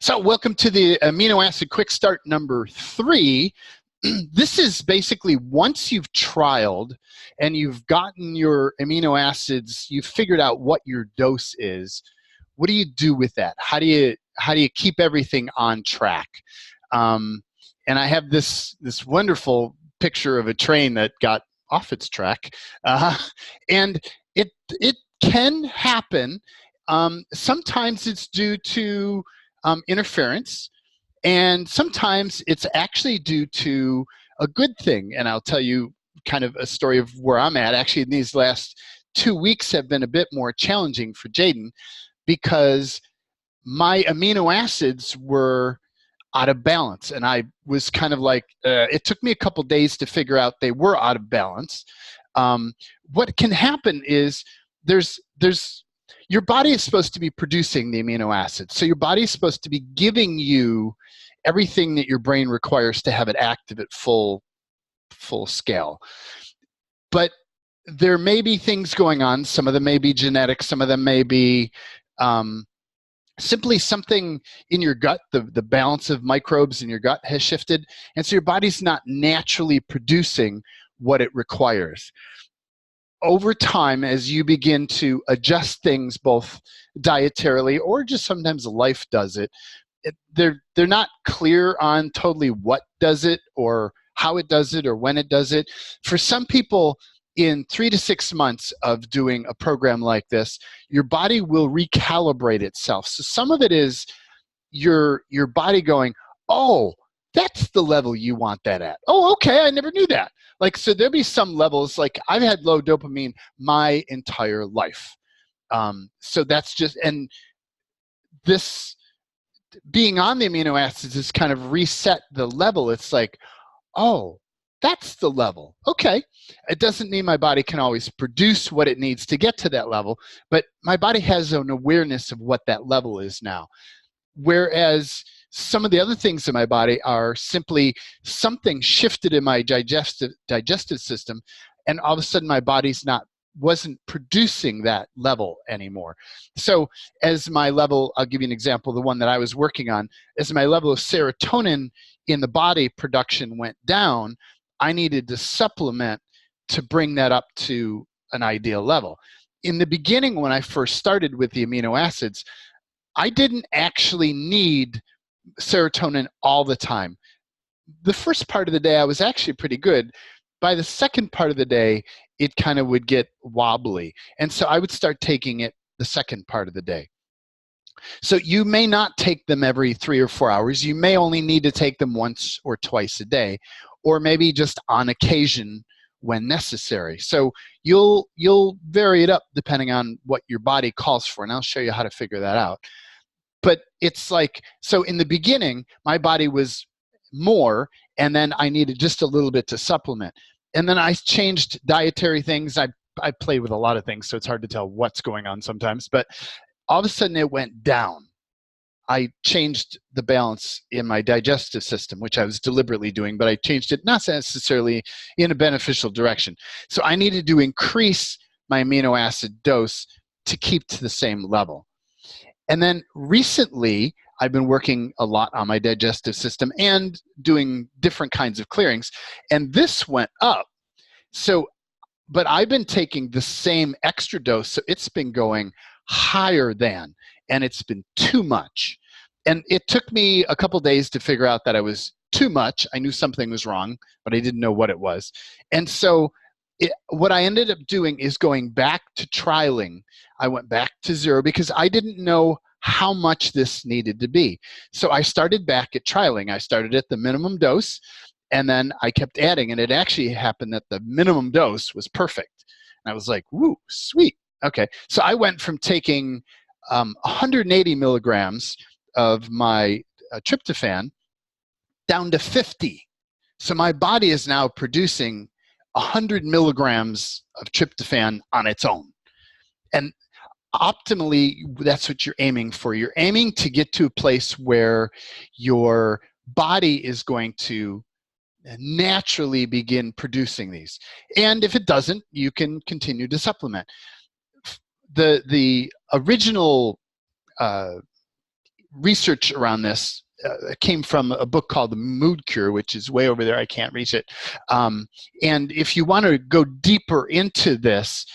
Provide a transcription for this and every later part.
So welcome to the amino acid quick start number 3. This is basically once you've trialed and you've gotten your amino acids, you've figured out what your dose is. What do you do with that? How do you keep everything on track? And I have this wonderful picture of a train that got off its track, and it can happen. Sometimes it's due to interference, and sometimes it's actually due to a good thing. And I'll tell you kind of a story of where I'm at. Actually, in these last 2 weeks have been a bit more challenging for Jaden because my amino acids were out of balance. And I was kind of like, it took me a couple days to figure out they were out of balance. What can happen is your body is supposed to be producing the amino acids. So your body is supposed to be giving you everything that your brain requires to have it active at full scale. But there may be things going on. Some of them may be genetic. Some of them may be simply something in your gut. The balance of microbes in your gut has shifted. And so your body's not naturally producing what it requires. Over time, as you begin to adjust things both dietarily or just sometimes life does it, they're not clear on totally what does it or how it does it or when it does it. For some people, in 3 to 6 months of doing a program like this, your body will recalibrate itself. So some of it is your body going, oh, that's the level you want that at. Oh, okay, I never knew that. Like, so there'll be some levels, like I've had low dopamine my entire life. So that's just, and this being on the amino acids has kind of reset the level. It's like, oh, that's the level. Okay. It doesn't mean my body can always produce what it needs to get to that level, but my body has an awareness of what that level is now. Whereas some of the other things in my body are simply something shifted in my digestive system, and all of a sudden my body's wasn't producing that level anymore. So as my level, I'll give you an example, the one that I was working on, as my level of serotonin in the body production went down, I needed to supplement to bring that up to an ideal level. In the beginning, when I first started with the amino acids, I didn't actually need serotonin all the time. The first part of the day, I was actually pretty good. By the second part of the day, it kind of would get wobbly. And so I would start taking it the second part of the day. So you may not take them every 3 or 4 hours. You may only need to take them once or twice a day, or maybe just on occasion when necessary. So you'll vary it up depending on what your body calls for, and I'll show you how to figure that out. But it's like, so in the beginning, my body was more, and then I needed just a little bit to supplement. And then I changed dietary things. I play with a lot of things, so it's hard to tell what's going on sometimes. But all of a sudden, it went down. I changed the balance in my digestive system, which I was deliberately doing, but I changed it not necessarily in a beneficial direction. So I needed to increase my amino acid dose to keep to the same level. And then recently, I've been working a lot on my digestive system and doing different kinds of clearings, and this went up. So, but I've been taking the same extra dose, so it's been going higher than, and it's been too much. And it took me a couple days to figure out that I was too much. I knew something was wrong, but I didn't know what it was. And so what I ended up doing is going back to trialing. I went back to 0 because I didn't know how much this needed to be. So I started back at trialing. I started at the minimum dose, and then I kept adding, and it actually happened that the minimum dose was perfect. And I was like, woo, sweet. Okay. So I went from taking 180 milligrams of my tryptophan down to 50. So my body is now producing 100 milligrams of tryptophan on its own. And optimally, that's what you're aiming for. You're aiming to get to a place where your body is going to naturally begin producing these. And if it doesn't, you can continue to supplement. The original research around this came from a book called The Mood Cure, which is way over there. I can't reach it. And if you want to go deeper into this,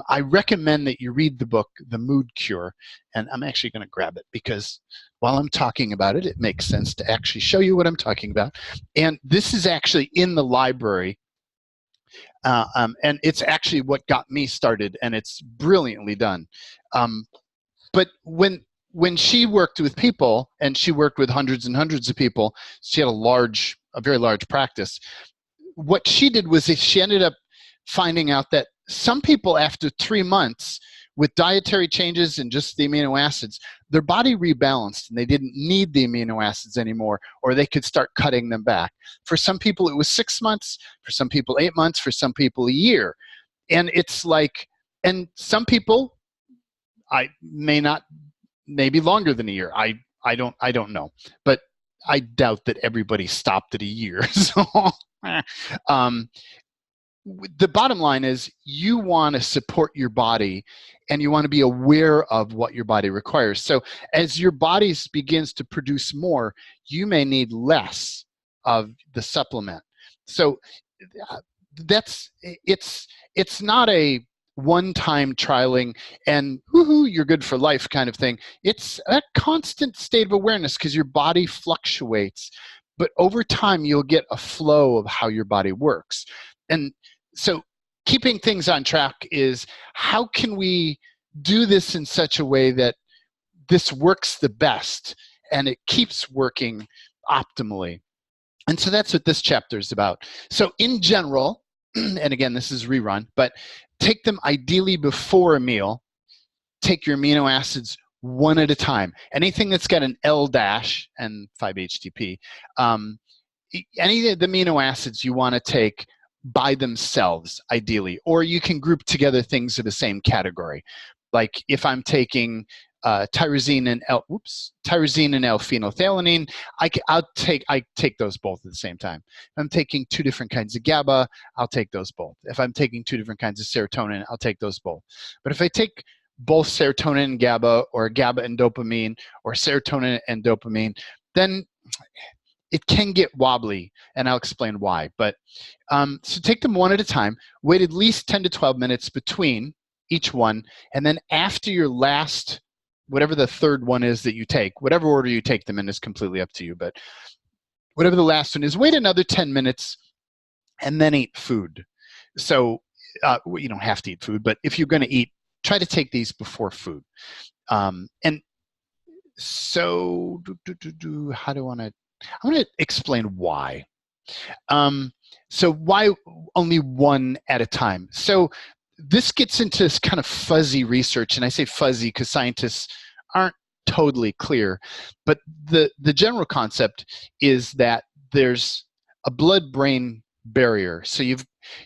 I recommend that you read the book, The Mood Cure. And I'm actually going to grab it because while I'm talking about it, it makes sense to actually show you what I'm talking about. And this is actually in the library. And it's actually what got me started, and it's brilliantly done. But when she worked with people, and she worked with hundreds and hundreds of people, she had a very large practice. What she did was she ended up finding out that some people, after 3 months, with dietary changes and just the amino acids, their body rebalanced and they didn't need the amino acids anymore, or they could start cutting them back. For some people, it was 6 months. For some people, 8 months. For some people, a year. And it's like, and some people, maybe longer than a year. I don't know, but I doubt that everybody stopped at a year. So, the bottom line is you want to support your body, and you want to be aware of what your body requires. So as your body begins to produce more, you may need less of the supplement. So it's not a one-time trialing and woohoo, you're good for life kind of thing. It's a constant state of awareness because your body fluctuates, but over time you'll get a flow of how your body works. And so keeping things on track is, how can we do this in such a way that this works the best and it keeps working optimally? And so that's what this chapter is about. So in general, and again, this is rerun, but take them ideally before a meal. Take your amino acids one at a time. Anything that's got an L dash and 5-HTP, any of the amino acids you want to take by themselves, ideally, or you can group together things of the same category. Like if I'm taking tyrosine and L-phenolphthalein, I take those both at the same time. If I'm taking 2 different kinds of GABA, I'll take those both. If I'm taking 2 different kinds of serotonin, I'll take those both. But if I take both serotonin and GABA, or GABA and dopamine, or serotonin and dopamine, then it can get wobbly, and I'll explain why. But so take them one at a time, wait at least 10 to 12 minutes between each one, and then after your last, whatever the third one is that you take, whatever order you take them in is completely up to you, but whatever the last one is, wait another 10 minutes and then eat food. So you don't have to eat food, but if you're going to eat, try to take these before food. And so how do I want to, I want to explain why. So why only one at a time? So this gets into this kind of fuzzy research, and I say fuzzy because scientists aren't totally clear, but the general concept is that there's a blood-brain barrier. So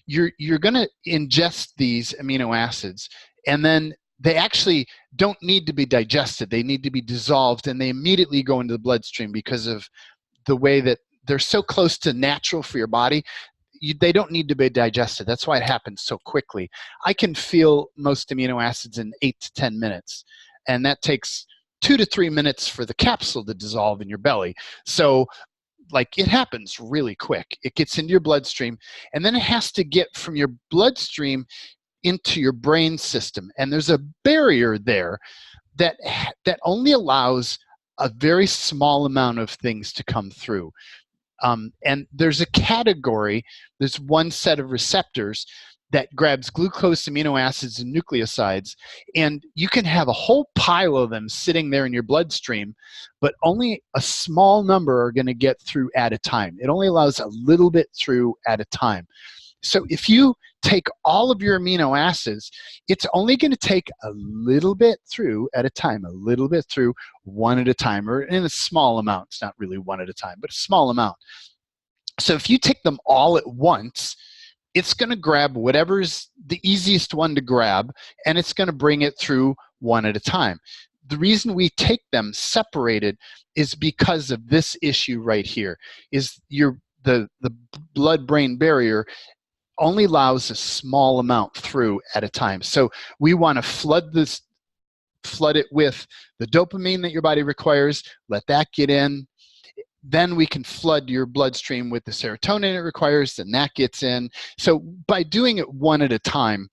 you're going to ingest these amino acids, and then they actually don't need to be digested. They need to be dissolved, and they immediately go into the bloodstream because of the way that they're so close to natural for your body. They don't need to be digested. That's why it happens so quickly. I can feel most amino acids in 8 to 10 minutes, and that takes 2 to 3 minutes for the capsule to dissolve in your belly. So like, it happens really quick. It gets into your bloodstream, and then it has to get from your bloodstream into your brain system. And there's a barrier there that only allows a very small amount of things to come through. And there's a category, there's one set of receptors that grabs glucose, amino acids, and nucleosides, and you can have a whole pile of them sitting there in your bloodstream, but only a small number are going to get through at a time. It only allows a little bit through at a time. So if you take all of your amino acids, it's only going to take a little bit through at a time, a little bit through one at a time, or in a small amount. It's not really one at a time, but a small amount. So if you take them all at once, it's going to grab whatever's the easiest one to grab, and it's going to bring it through one at a time. The reason we take them separated is because of this issue right here, is the blood-brain barrier only allows a small amount through at a time. So we want to flood flood it with the dopamine that your body requires, let that get in. Then we can flood your bloodstream with the serotonin it requires, and that gets in. So by doing it one at a time,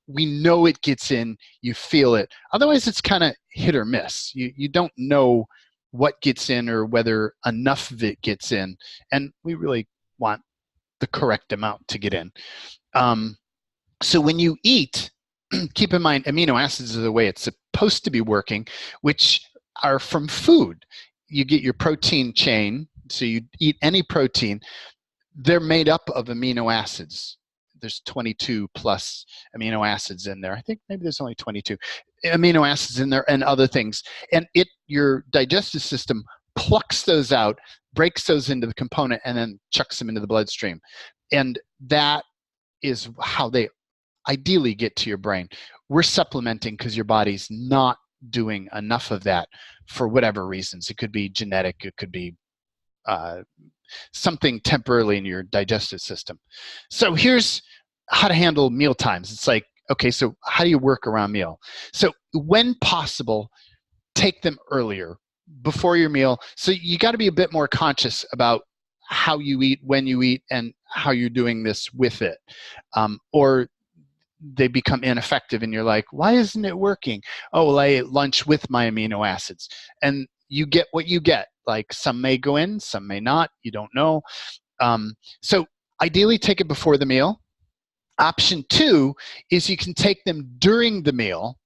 we know it gets in, you feel it. Otherwise, it's kind of hit or miss. You don't know what gets in or whether enough of it gets in. And we really want the correct amount to get in. So when you eat, keep in mind, amino acids are the way it's supposed to be working, which are from food. You get your protein chain, so you eat any protein, they're made up of amino acids. There's 22 plus amino acids in there. I think maybe there's only 22 amino acids in there and other things. And your digestive system plucks those out, breaks those into the component, and then chucks them into the bloodstream. And that is how they ideally get to your brain. We're supplementing because your body's not doing enough of that for whatever reasons. It could be genetic, it could be something temporarily in your digestive system. So here's how to handle meal times. It's like, okay, so how do you work around meal? So when possible, take them earlier, before your meal. So you got to be a bit more conscious about how you eat, when you eat, and how you're doing this with it. Or they become ineffective and you're like, why isn't it working? Oh, well, I ate lunch with my amino acids. And you get what you get. Like some may go in, some may not, you don't know. So ideally take it before the meal. Option 2 is you can take them during the meal,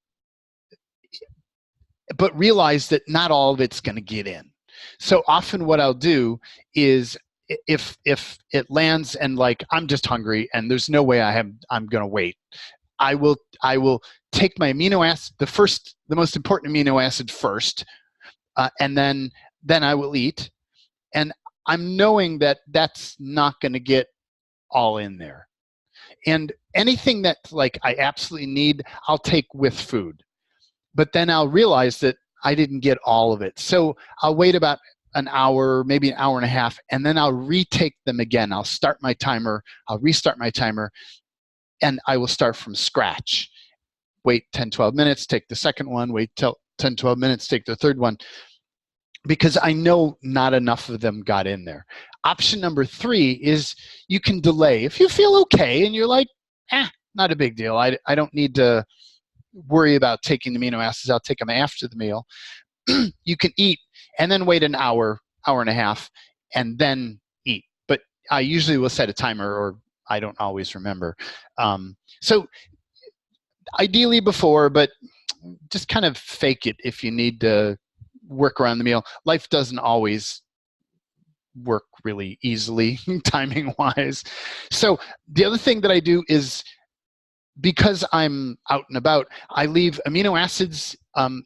but realize that not all of it's going to get in. So often what I'll do is if it lands and like I'm just hungry and there's no way I'm going to wait, I will take my amino acid, the most important amino acid first, and then I will eat. And I'm knowing that that's not going to get all in there. And anything that like I absolutely need, I'll take with food. But then I'll realize that I didn't get all of it. So I'll wait about an hour, maybe an hour and a half, and then I'll retake them again. I'll start my timer, I'll restart my timer, and I will start from scratch. Wait 10, 12 minutes, take the second one, wait till 10, 12 minutes, take the third one, because I know not enough of them got in there. Option number 3 is you can delay. If you feel okay and you're like, not a big deal, I don't need to worry about taking the amino acids, I'll take them after the meal. You can eat and then wait an hour, hour and a half, and then eat. But I usually will set a timer, or I don't always remember. So ideally before, but just kind of fake it if you need to work around the meal. Life doesn't always work really easily timing wise. So the other thing that I do is, because I'm out and about, I leave amino acids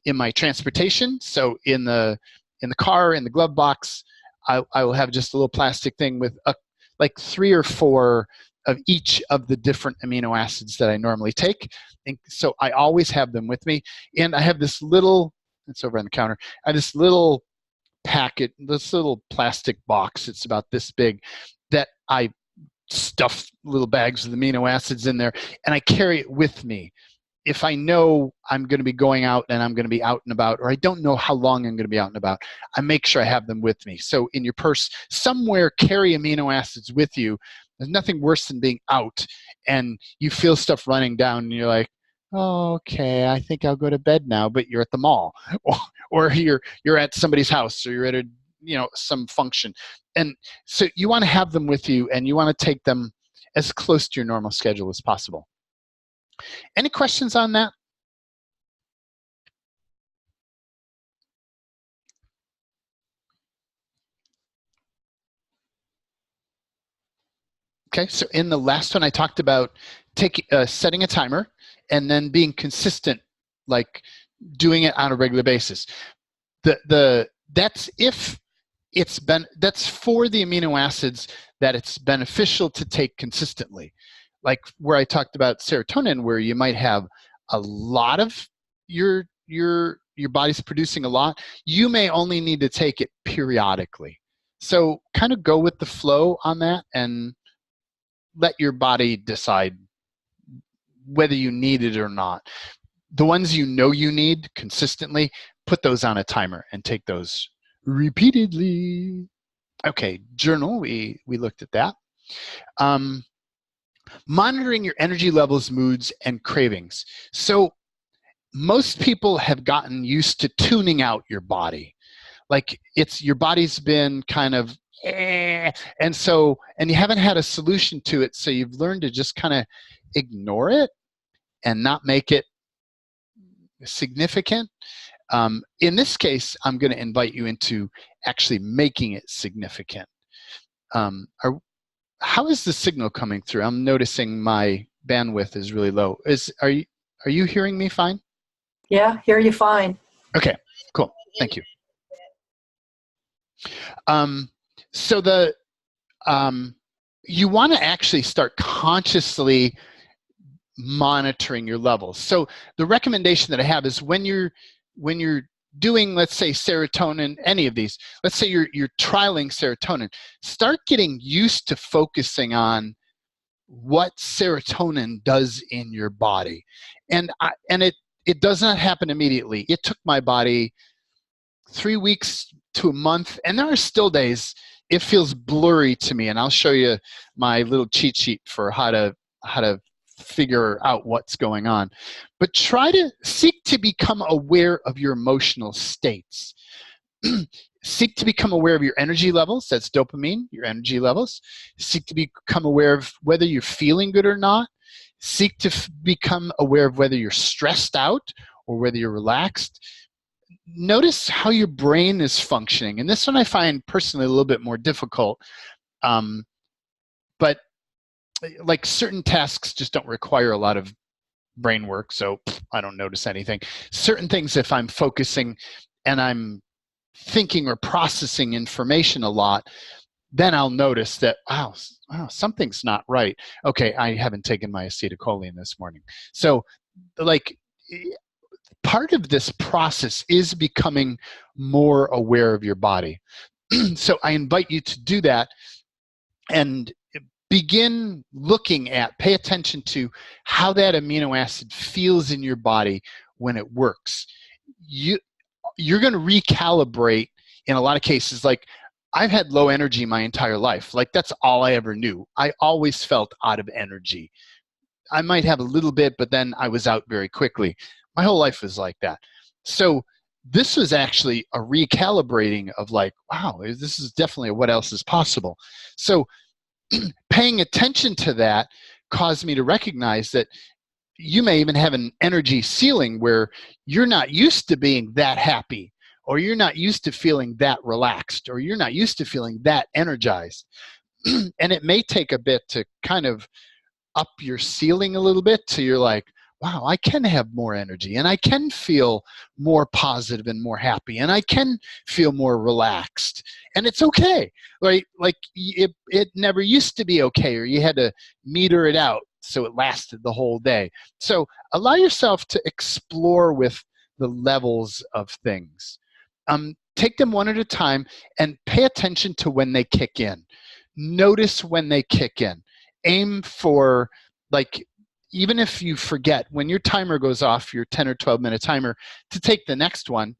in my transportation. So in the car, in the glove box, I will have just a little plastic thing with like 3 or 4 of each of the different amino acids that I normally take. And so I always have them with me. And I have this little, it's over on the counter, I have this little packet, this little plastic box, it's about this big, that I stuff little bags of amino acids in there, and I carry it with me. If I know I'm going to be going out and I'm going to be out and about, or I don't know how long I'm going to be out and about, I make sure I have them with me. So in your purse, somewhere, carry amino acids with you. There's nothing worse than being out and you feel stuff running down and you're like, oh, okay, I think I'll go to bed now, but you're at the mall, or you're at somebody's house, or you're at some function. And so you want to have them with you, and you want to take them as close to your normal schedule as possible. Any questions on that? Okay, so in the last one I talked about setting a timer and then being consistent, like doing it on a regular basis. That's if that's for the amino acids that it's beneficial to take consistently. Like where I talked about serotonin, where you might have a lot of your body's producing a lot, you may only need to take it periodically. So kind of go with the flow on that and let your body decide whether you need it or not. The ones you know you need consistently, put those on a timer and take those repeatedly. Okay, journal, we looked at that. Monitoring your energy levels, moods, and cravings. So most people have gotten used to tuning out your body. Like your body's been kind of and you haven't had a solution to it, so you've learned to just kind of ignore it and not make it significant. In this case, I'm going to invite you into actually making it significant. How is the signal coming through? I'm noticing my bandwidth is really low. Are you hearing me fine? Yeah, hear you fine. Okay, cool. Thank you. So you want to actually start consciously monitoring your levels. So the recommendation that I have is when you're doing, let's say, serotonin, any of these, let's say you're trialing serotonin, start getting used to focusing on what serotonin does in your body. And it does not happen immediately. It took my body 3 weeks to a month, and there are still days it feels blurry to me, and I'll show you my little cheat sheet for how to figure out what's going on. But try to seek to become aware of your emotional states. Seek to become aware of your energy levels. That's dopamine, your energy levels. Seek to become aware of whether you're feeling good or not. Seek to become aware of whether you're stressed out or whether you're relaxed. Notice how your brain is functioning. And this one I find personally a little bit more difficult. But like certain tasks just don't require a lot of brain work, so I don't notice anything. Certain things, if I'm focusing and I'm thinking or processing information a lot, then I'll notice that, wow, something's not right. Okay, I haven't taken my acetylcholine this morning. So like part of this process is becoming more aware of your body. So I invite you to do that and begin looking at, pay attention to how that amino acid feels in your body when it works. You're going to recalibrate in a lot of cases. Like I've had low energy my entire life. Like that's all I ever knew. I always felt out of energy. I might have a little bit, but then I was out very quickly. My whole life was like that. So this was actually a recalibrating of like, wow, this is definitely what else is possible. So paying attention to that caused me to recognize that you may even have an energy ceiling where you're not used to being that happy, or you're not used to feeling that relaxed, or you're not used to feeling that energized. And it may take a bit to kind of up your ceiling a little bit till you're like, wow, I can have more energy, and I can feel more positive and more happy, and I can feel more relaxed, and it's okay, right? Like it never used to be okay, or you had to meter it out so it lasted the whole day. So allow yourself to explore with the levels of things. Take them one at a time and pay attention to when they kick in. Notice when they kick in. Aim for, like, even if you forget, when your timer goes off, your 10 or 12 minute timer, to take the next one,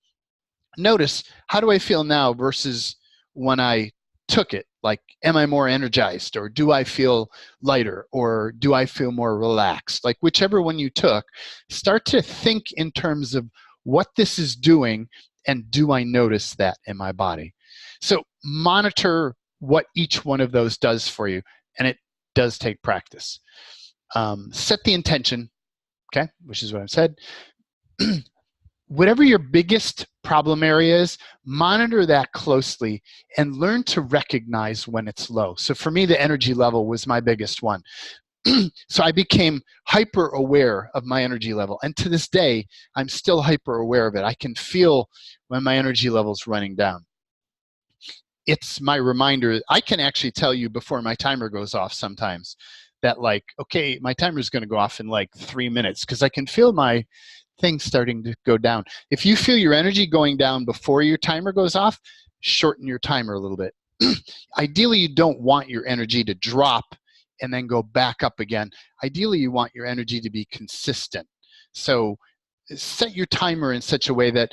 notice, how do I feel now versus when I took it? Like, am I more energized, or do I feel lighter, or do I feel more relaxed? Like whichever one you took, start to think in terms of what this is doing, and do I notice that in my body? So monitor what each one of those does for you, and it does take practice. Set the intention, okay, which is what I've said. Whatever your biggest problem area is, monitor that closely and learn to recognize when it's low. So for me, the energy level was my biggest one. So I became hyper aware of my energy level. And to this day, I'm still hyper aware of it. I can feel when my energy level is running down. It's my reminder. I can actually tell you before my timer goes off sometimes that, like, okay, my timer is going to go off in like 3 minutes, because I can feel my thing starting to go down. If you feel your energy going down before your timer goes off, shorten your timer a little bit. Ideally, you don't want your energy to drop and then go back up again. Ideally, you want your energy to be consistent. So set your timer in such a way that,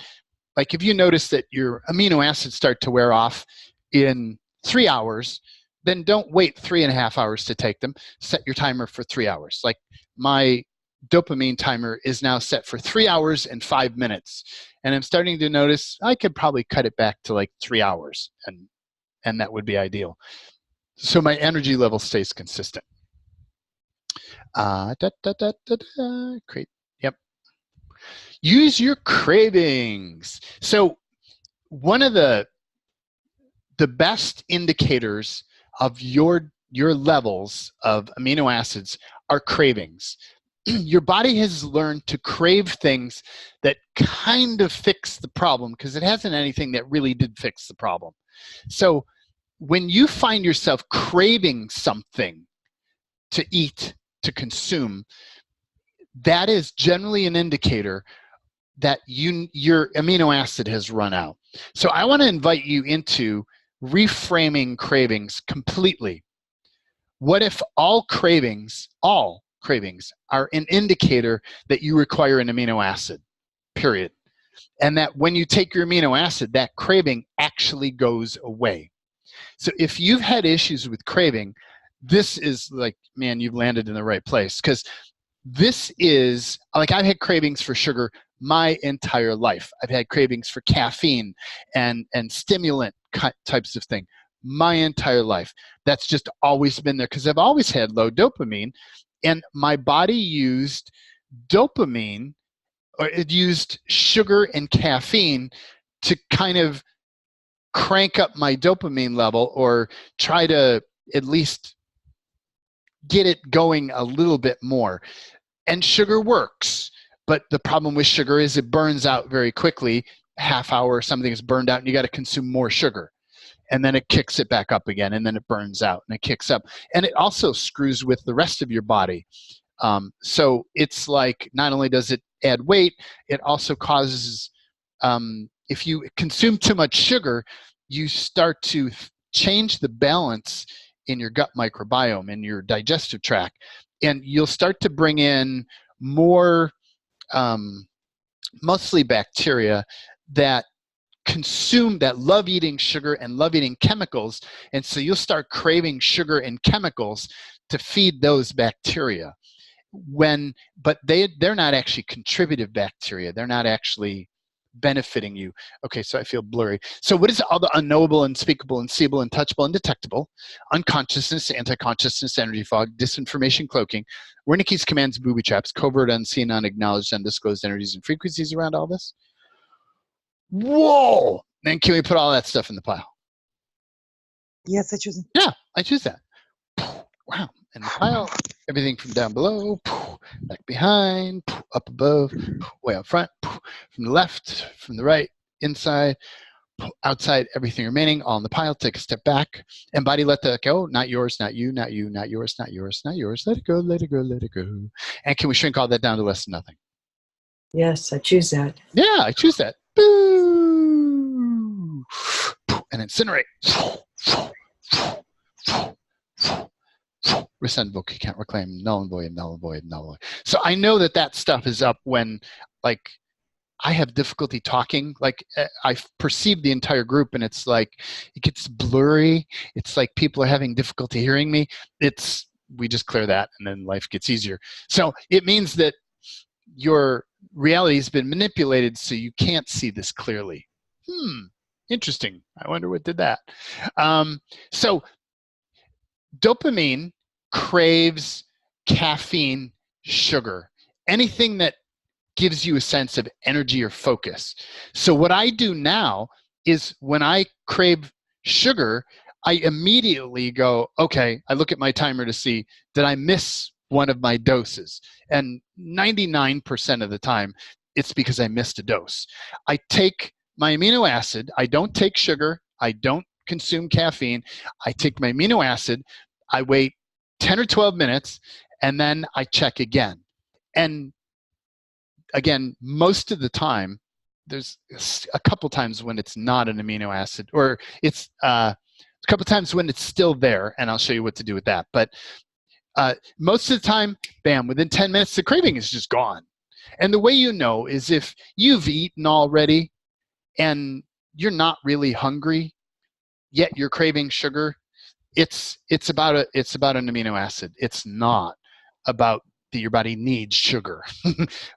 like, if you notice that your amino acids start to wear off in 3 hours, then don't wait 3.5 hours to take them. Set your timer for 3 hours. Like, my dopamine timer is now set for 3 hours and 5 minutes. And I'm starting to notice I could probably cut it back to like 3 hours, and that would be ideal. So my energy level stays consistent. Great. Yep. Use your cravings. So one of the best indicators of your levels of amino acids are cravings. Your body has learned to crave things that kind of fix the problem, because it hasn't anything that really did fix the problem. So when you find yourself craving something to eat, to consume, that is generally an indicator that your amino acid has run out. So I want to invite you into reframing cravings completely. What if all cravings are an indicator that you require an amino acid, period? And that when you take your amino acid, that craving actually goes away. So if you've had issues with craving, this is like, man, you've landed in the right place. Because this is, like, I've had cravings for sugar my entire life. I've had cravings for caffeine and stimulant types of thing my entire life. That's just always been there because I've always had low dopamine, and my body used dopamine, or it used sugar and caffeine to kind of crank up my dopamine level, or try to at least get it going a little bit more. And sugar works, but the problem with sugar is it burns out very quickly. Half hour or something is burned out, and you got to consume more sugar. And then it kicks it back up again, and then it burns out, and it kicks up. And it also screws with the rest of your body. So it's like, not only does it add weight, it also causes, if you consume too much sugar, you start to change the balance in your gut microbiome, in your digestive tract. And you'll start to bring in more, mostly bacteria, that love eating sugar and love eating chemicals. And so you'll start craving sugar and chemicals to feed those bacteria. But they're not actually contributive bacteria. They're not actually benefiting you. Okay, so I feel blurry. So what is all the unknowable, unspeakable, unseeable, untouchable, undetectable, unconsciousness, anti-consciousness, energy fog, disinformation cloaking, Wernicke's commands, booby traps, covert, unseen, unacknowledged, undisclosed energies and frequencies around all this? Whoa! Then can we put all that stuff in the pile? Yes, I choose it. Yeah, I choose that. Wow. And the pile, everything from down below, back behind, up above, way up front, from the left, from the right, inside, outside, everything remaining, all in the pile. Take a step back. And body, let that go. Not yours, not you, not you, not yours, not yours, not yours. Let it go, let it go, let it go. And can we shrink all that down to less than nothing? Yes, I choose that. Yeah, I choose that. Boo! And incinerate. Rescind, book, you can't reclaim, null and void, null and void, null and void. So I know that stuff is up when, like, I have difficulty talking. Like, I perceive the entire group, and it's like, it gets blurry. It's like people are having difficulty hearing me. We just clear that, and then life gets easier. So it means that your reality has been manipulated so you can't see this clearly. Interesting. I wonder what did that. So dopamine craves caffeine, sugar, anything that gives you a sense of energy or focus. So what I do now is, when I crave sugar, I immediately go, okay, I look at my timer to see, did I miss one of my doses? And 99% of the time, it's because I missed a dose. I take my amino acid. I don't take sugar. I don't consume caffeine. I take my amino acid. I wait 10 or 12 minutes, and then I check again. And again, most of the time, there's a couple times when it's not an amino acid, or it's a couple times when it's still there, and I'll show you what to do with that. But most of the time, bam, within 10 minutes, the craving is just gone. And the way you know is if you've eaten already and you're not really hungry, yet you're craving sugar, it's about an amino acid. It's not about that your body needs sugar.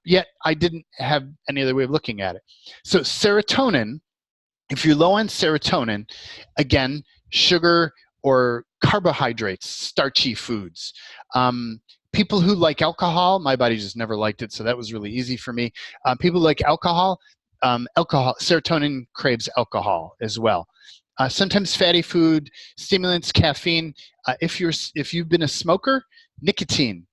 Yet I didn't have any other way of looking at it. So serotonin, if you're low on serotonin, again, sugar or carbohydrates, starchy foods. People who like alcohol, my body just never liked it, so that was really easy for me. People who like alcohol, serotonin craves alcohol as well. Sometimes fatty food, stimulants, caffeine. If you've been a smoker, nicotine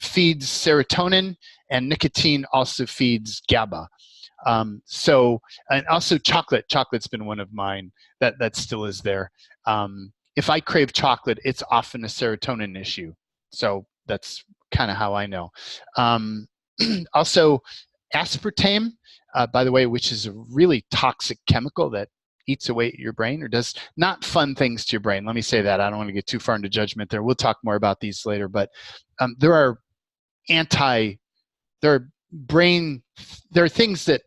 feeds serotonin, and nicotine also feeds GABA. And also chocolate. Chocolate's been one of mine that still is there. If I crave chocolate, it's often a serotonin issue. So that's kind of how I know. Also, aspartame, by the way, which is a really toxic chemical that eats away at your brain or does not fun things to your brain. Let me say that. I don't want to get too far into judgment there. We'll talk more about these later. But there are things that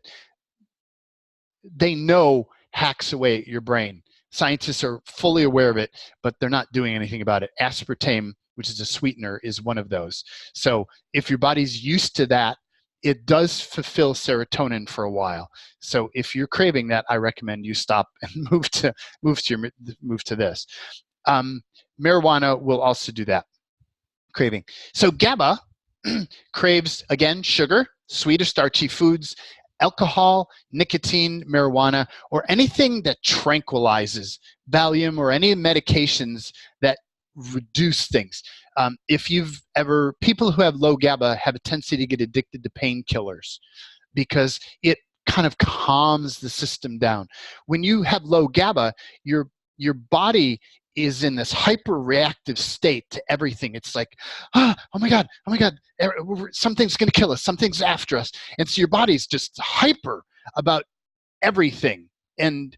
they know hacks away at your brain. Scientists are fully aware of it, but they're not doing anything about it. Aspartame, which is a sweetener, is one of those. So if your body's used to that, it does fulfill serotonin for a while. So if you're craving that, I recommend you stop and move to this. Marijuana will also do that, craving. So GABA craves, again, sugar, sweet or starchy foods, alcohol, nicotine, marijuana, or anything that tranquilizes, Valium, or any medications that reduce things. People who have low GABA have a tendency to get addicted to painkillers because it kind of calms the system down. When you have low GABA, your body is in this hyper-reactive state to everything. It's like, oh my God, something's going to kill us, something's after us. And so your body's just hyper about everything. And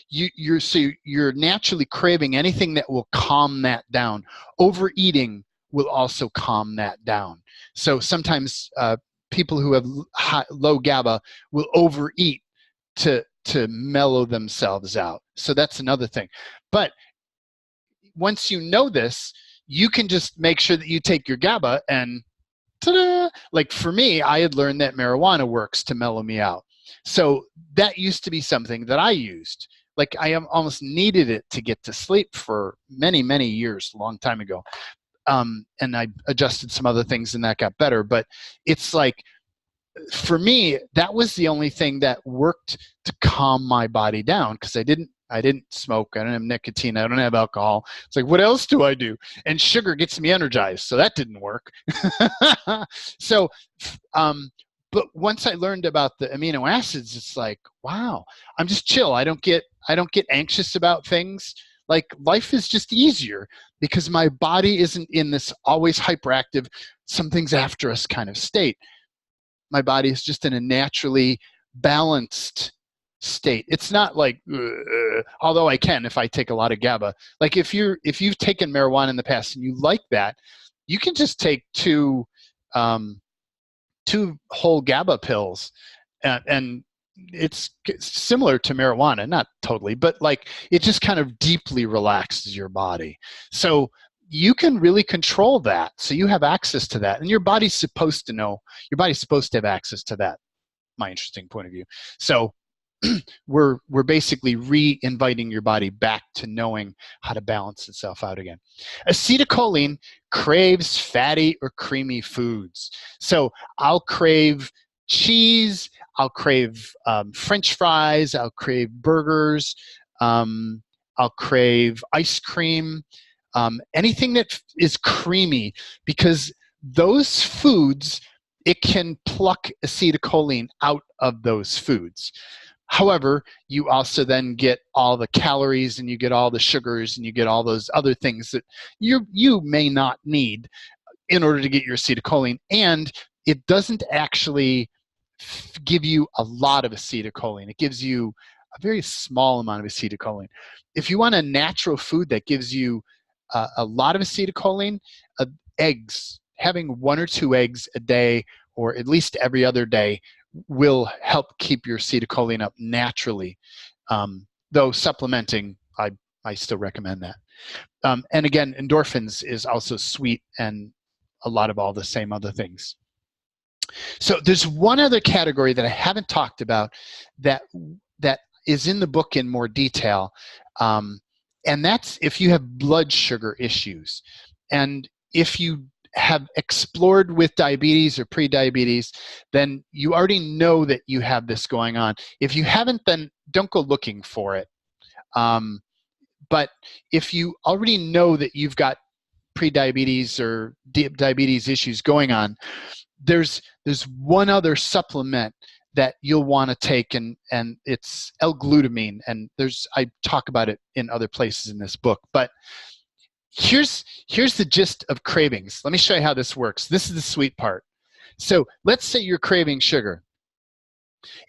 you're naturally craving anything that will calm that down. Overeating will also calm that down. So sometimes people who have low GABA will overeat to mellow themselves out. So that's another thing. But once you know this, you can just make sure that you take your GABA and ta-da! Like for me, I had learned that marijuana works to mellow me out. So that used to be something that I used. Like I almost needed it to get to sleep for many, many years, a long time ago. And I adjusted some other things and that got better. But it's like, for me, that was the only thing that worked to calm my body down because I didn't smoke, I don't have nicotine, I don't have alcohol. It's like, what else do I do? And sugar gets me energized, so that didn't work. So, but once I learned about the amino acids, it's like, wow, I'm just chill. I don't get anxious about things. Like life is just easier because my body isn't in this always hyperactive, something's after us kind of state. My body is just in a naturally balanced state. It's not like, although I can if I take a lot of GABA. Like if you've taken marijuana in the past and you like that, you can just take two whole GABA pills, and it's similar to marijuana, not totally, but like it just kind of deeply relaxes your body. So you can really control that. So you have access to that, and your body's supposed to know. Your body's supposed to have access to that. My interesting point of view. So we're basically re-inviting your body back to knowing how to balance itself out again. Acetylcholine craves fatty or creamy foods. So I'll crave cheese. I'll crave French fries. I'll crave burgers. I'll crave ice cream. Anything that is creamy, because those foods, it can pluck acetylcholine out of those foods. However, you also then get all the calories and you get all the sugars and you get all those other things that you may not need in order to get your acetylcholine. And it doesn't actually give you a lot of acetylcholine. It gives you a very small amount of acetylcholine. If you want a natural food that gives you a lot of acetylcholine, eggs having 1 or 2 eggs a day, or at least every other day, will help keep your acetylcholine up naturally. Though supplementing, I still recommend that. And again, endorphins is also sweet and a lot of all the same other things. So there's one other category that I haven't talked about that is in the book in more detail, and that's if you have blood sugar issues. And if you have explored with diabetes or pre-diabetes, then you already know that you have this going on. If you haven't, then don't go looking for it. But if you already know that you've got pre-diabetes or diabetes issues going on, there's one other supplement that you'll want to take, and it's L-glutamine, and I talk about it in other places in this book. But here's the gist of cravings. Let me show you how this works. This is the sweet part. So let's say you're craving sugar,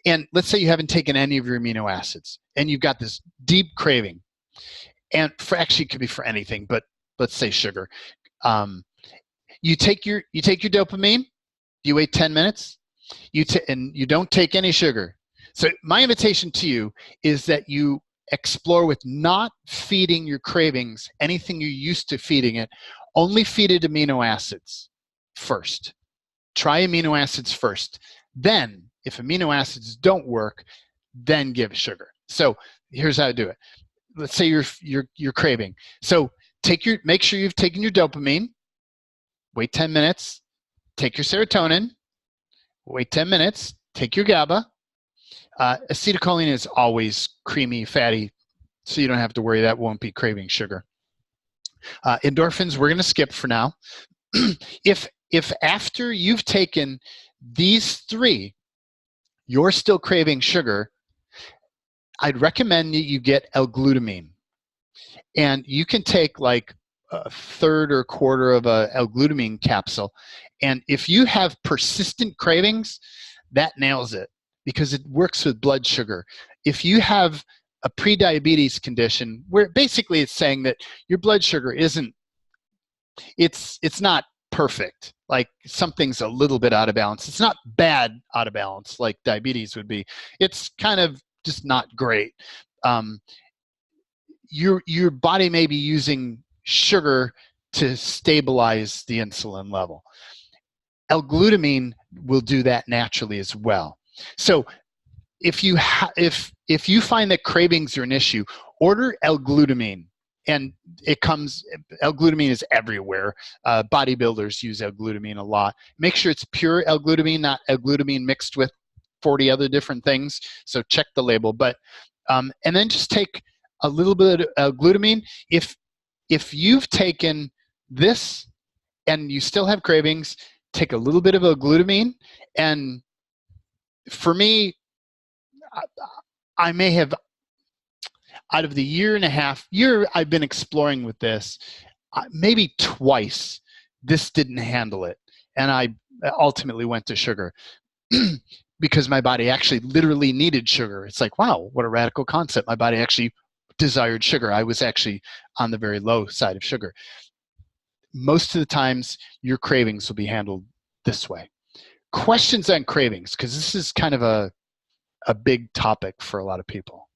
and let's say you haven't taken any of your amino acids, and you've got this deep craving. And actually, it could be for anything, but let's say sugar. You take your dopamine. You wait 10 minutes. And you don't take any sugar. So my invitation to you is that you explore with not feeding your cravings anything you're used to feeding it. Only feed it amino acids first. Try amino acids first. Then, if amino acids don't work, then give sugar. So here's how to do it. Let's say you're craving. So make sure you've taken your dopamine. Wait 10 minutes. Take your serotonin. Wait 10 minutes. Take your GABA. Acetylcholine is always creamy, fatty, so you don't have to worry. That won't be craving sugar. Endorphins, we're going to skip for now. If after you've taken these 3, you're still craving sugar, I'd recommend that you get L-glutamine. And you can take like a third or quarter of a L-glutamine capsule. And if you have persistent cravings, that nails it, because it works with blood sugar. If you have a pre-diabetes condition, where basically it's saying that your blood sugar it's not perfect. Like something's a little bit out of balance. It's not bad out of balance like diabetes would be. It's kind of just not great. Your body may be using sugar to stabilize the insulin level. L-glutamine will do that naturally as well. So if you find that cravings are an issue, order L-glutamine. And L-glutamine is everywhere. Bodybuilders use L-glutamine a lot. Make sure it's pure L-glutamine, not L-glutamine mixed with 40 other different things. So check the label. But and then just take a little bit of L-glutamine. If you've taken this and you still have cravings, take a little bit of L-glutamine. And for me, I may have, out of the year I've been exploring with this, maybe twice this didn't handle it. And I ultimately went to sugar because my body actually literally needed sugar. It's like, wow, what a radical concept. My body actually desired sugar. I was actually on the very low side of sugar. Most of the times, your cravings will be handled this way. Questions on cravings, because this is kind of a big topic for a lot of people.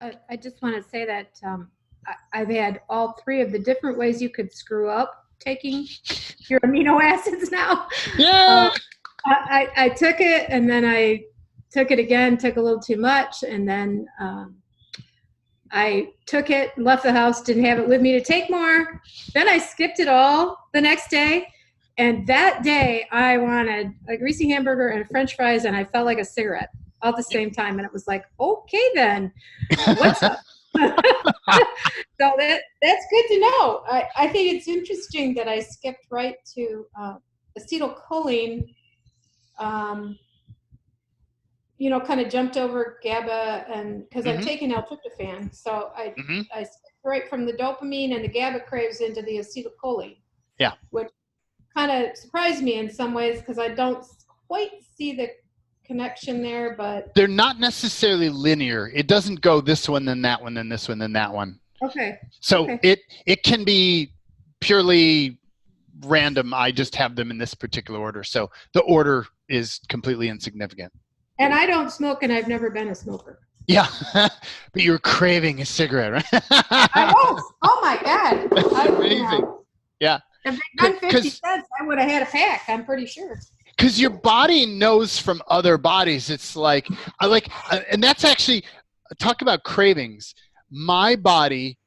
I just want to say that I've had all 3 of the different ways you could screw up taking your amino acids now. Yeah. I took it, and then I took it again, took a little too much, and then I took it, left the house, didn't have it with me to take more. Then I skipped it all the next day, and that day I wanted a greasy hamburger and French fries, and I felt like a cigarette all at the same time, and it was like, okay then, what's up? So that's good to know. I think it's interesting that I skipped right to acetylcholine. Kind of jumped over GABA, and because I've taken L-tryptophan, so I skipped right from the dopamine and the GABA craves into the acetylcholine. Yeah, which kind of surprised me in some ways, because I don't quite see the connection there, but They're not necessarily linear. It doesn't go this one, then that one, then this one, then that one. okay. So Okay. it can be purely random. I just have them in this particular order. So the order is completely insignificant. And I don't smoke, and I've never been a smoker. Yeah, but you're craving a cigarette, right? I was. Oh my God. That's I, amazing. Yeah. If they'd done 50 'Cause- cents, I would have had a pack. I'm pretty sure. Because your body knows from other bodies. It's like, and that's actually, talk about cravings. My body,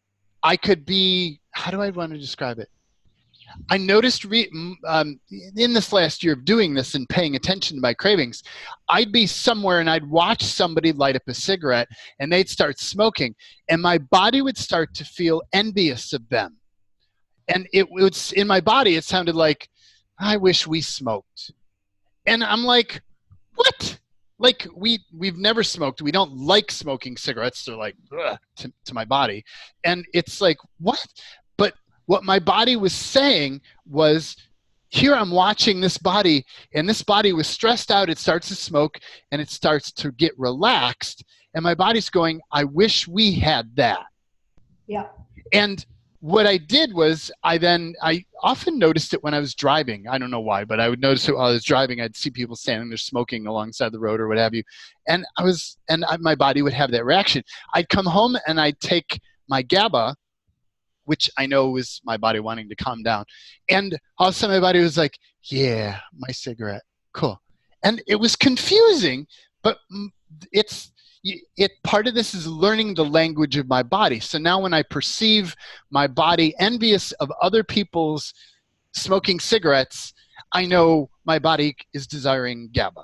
I could be, how do I want to describe it? I noticed in this last year of doing this and paying attention to my cravings, I'd be somewhere and I'd watch somebody light up a cigarette and they'd start smoking, and my body would start to feel envious of them. And it was in my body, it sounded like, I wish we smoked. And I'm like, what? Like we've never smoked. We don't like smoking cigarettes. They're like, ugh, to my body. And it's like, what? But what my body was saying was, here I'm watching this body, and this body was stressed out. It starts to smoke, and it starts to get relaxed. And my body's going, I wish we had that. Yeah. And what I did was I often noticed it when I was driving. I don't know why, but I would notice it while I was driving. I'd see people standing there smoking alongside the road or what have you. And my body would have that reaction. I'd come home and I'd take my GABA, which I know was my body wanting to calm down. And all of a sudden my body was like, yeah, my cigarette, cool. And it was confusing, but part of this is learning the language of my body. So now when I perceive my body envious of other people's smoking cigarettes, I know my body is desiring GABA.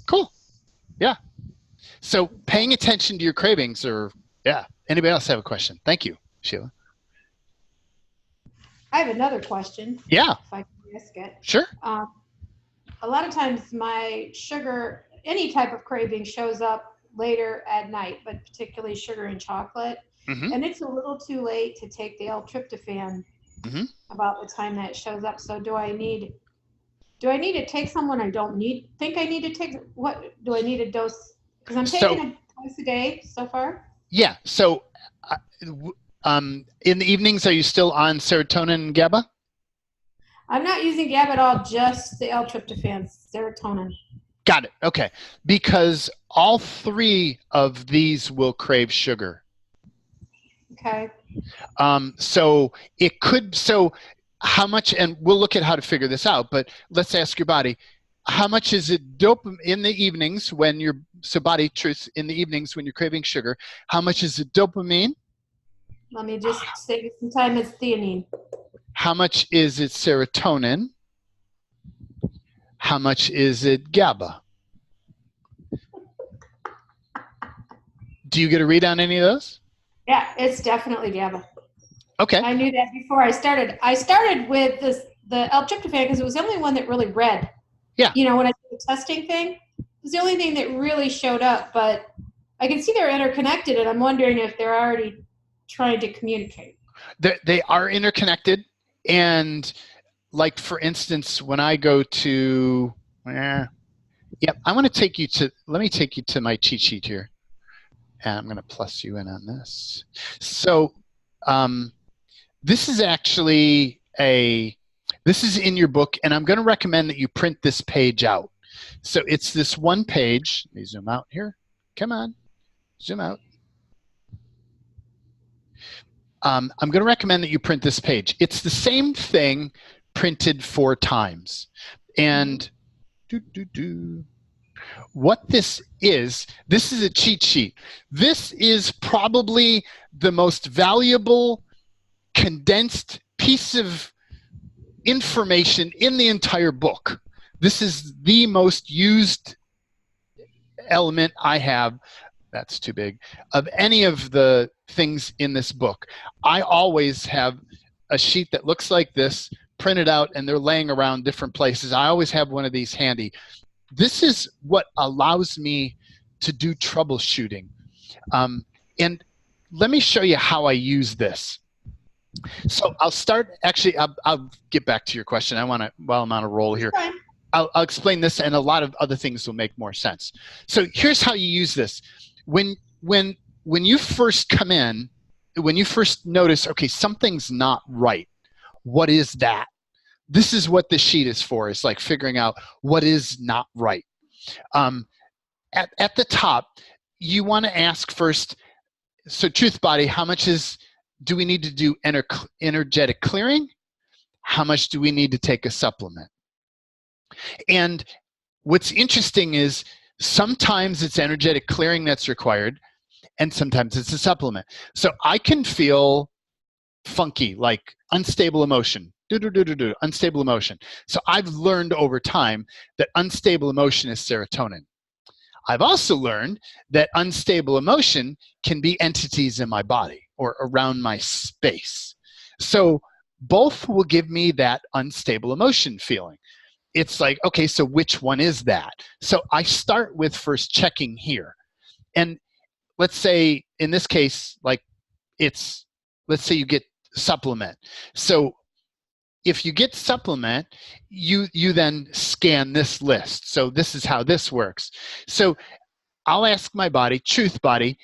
Cool. Yeah. So paying attention to your cravings Anybody else have a question? Thank you, Sheila. I have another question. Yeah. If I can ask it. Sure. A lot of times my sugar, any type of craving shows up later at night, but particularly sugar and chocolate. Mm-hmm. And it's a little too late to take the L-tryptophan about the time that shows up. So do I need to take someone I don't think I need to take? What do I need a dose? Because I'm taking it twice a day so far. Yeah. So in the evenings, are you still on serotonin and GABA? I'm not using GABA at all, just the L-tryptophan, serotonin. Got it. Okay. Because all three of these will crave sugar. Okay. So how much, and we'll look at how to figure this out, but let's ask your body, how much is it dopamine in the evenings when you're, so body truth, in the evenings when you're craving sugar, how much is it dopamine? Let me just save you some time. It's theanine. How much is it serotonin? How much is it GABA? Do you get a read on any of those? Yeah, it's definitely GABA. Okay. I knew that before I started. I started with the L-tryptophan because it was the only one that really read. Yeah. You know, when I did the testing thing, it was the only thing that really showed up. But I can see they're interconnected, and I'm wondering if they're already trying to communicate. They are interconnected. And like, for instance, when I go to, I want to take you to, let me take you to my cheat sheet here. And I'm going to plus you in on this. So this is actually this is in your book, and I'm going to recommend that you print this page out. So it's this one page. Let me zoom out here. Come on, zoom out. I'm going to recommend that you print this page. It's the same thing printed 4 times. And what this is a cheat sheet. This is probably the most valuable condensed piece of information in the entire book. This is the most used element I have, that's too big, of any of the things in this book. I always have a sheet that looks like this printed out, and they're laying around different places. I always have one of these handy. This is what allows me to do troubleshooting. And let me show you how I use this. So I'll start, actually, I'll get back to your question. I want to, while I'm on a roll here. I'll explain this, and a lot of other things will make more sense. So here's how you use this. When you first come in, when you first notice, okay, something's not right. What is that? This is what the sheet is for. It's like figuring out what is not right. At the top, you want to ask first, so truth body, how much do we need to do energetic clearing? How much do we need to take a supplement? And what's interesting is sometimes it's energetic clearing that's required, and sometimes it's a supplement. So I can feel funky, like unstable emotion, unstable emotion. So I've learned over time that unstable emotion is serotonin. I've also learned that unstable emotion can be entities in my body or around my space. So both will give me that unstable emotion feeling. It's like, okay, so which one is that? So I start with first checking here. And let's say in this case, like let's say you get supplement. So if you get supplement, you then scan this list. So this is how this works. So I'll ask my body, truth body,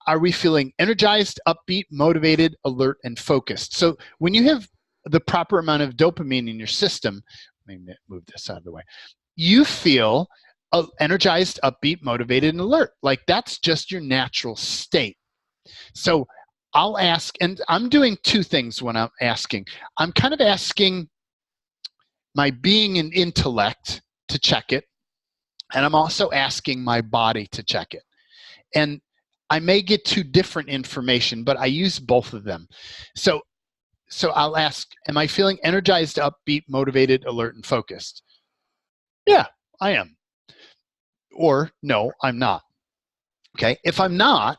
are we feeling energized, upbeat, motivated, alert, and focused? So when you have the proper amount of dopamine in your system, let me move this out of the way, you feel energized, upbeat, motivated, and alert. Like that's just your natural state. So I'll ask, and I'm doing two things when I'm asking. I'm kind of asking my being and intellect to check it, and I'm also asking my body to check it. And I may get two different information, but I use both of them. So I'll ask, am I feeling energized, upbeat, motivated, alert, and focused? Yeah, I am. Or no, I'm not. Okay, if I'm not,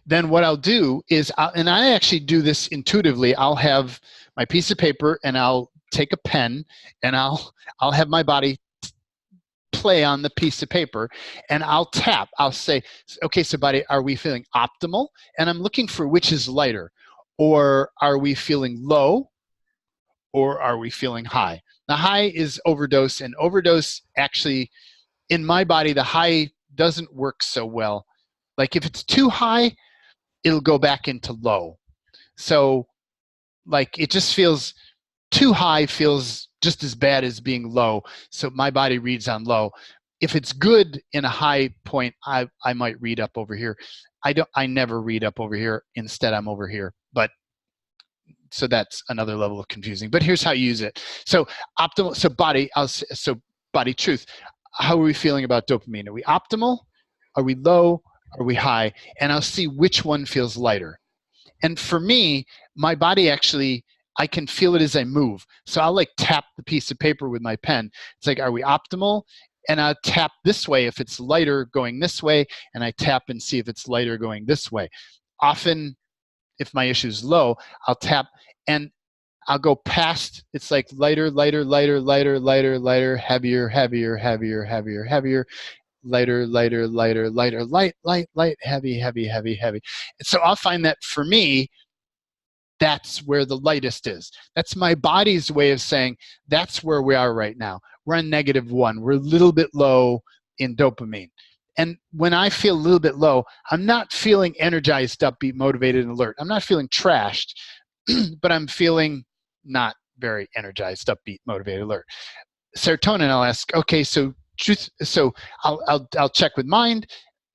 then what I'll do is, and I actually do this intuitively, I'll have my piece of paper and I'll take a pen and I'll have my body play on the piece of paper and I'll tap. I'll say, okay, so body, are we feeling optimal? And I'm looking for which is lighter. Or are we feeling low? Or are we feeling high? The high is overdose, and overdose actually, in my body, the high doesn't work so well. Like if it's too high, it'll go back into low. So like it just feels too high, feels just as bad as being low. So my body reads on low. If it's good in a high point, I might read up over here. I never read up over here. Instead, I'm over here. But so that's another level of confusing. But here's how you use it. So optimal. So body. So body truth. How are we feeling about dopamine? Are we optimal? Are we low? Are we high? And I'll see which one feels lighter. And for me, my body actually, I can feel it as I move. So I'll like tap the piece of paper with my pen. It's like, are we optimal? And I'll tap this way if it's lighter going this way, and I tap and see if it's lighter going this way. Often, if my issue is low, I'll tap and I'll go past, it's like lighter, lighter, lighter, lighter, lighter, lighter, heavier, heavier, heavier, heavier, heavier, lighter, lighter, lighter, lighter, light, light, light, heavy, heavy, heavy, heavy. And so I'll find that for me, that's where the lightest is. That's my body's way of saying that's where we are right now. We're on -1. We're a little bit low in dopamine. And when I feel a little bit low, I'm not feeling energized, upbeat, motivated, and alert. I'm not feeling trashed, but I'm feeling not very energized, upbeat, motivated, alert. Serotonin, I'll ask, okay, so I'll check with mind.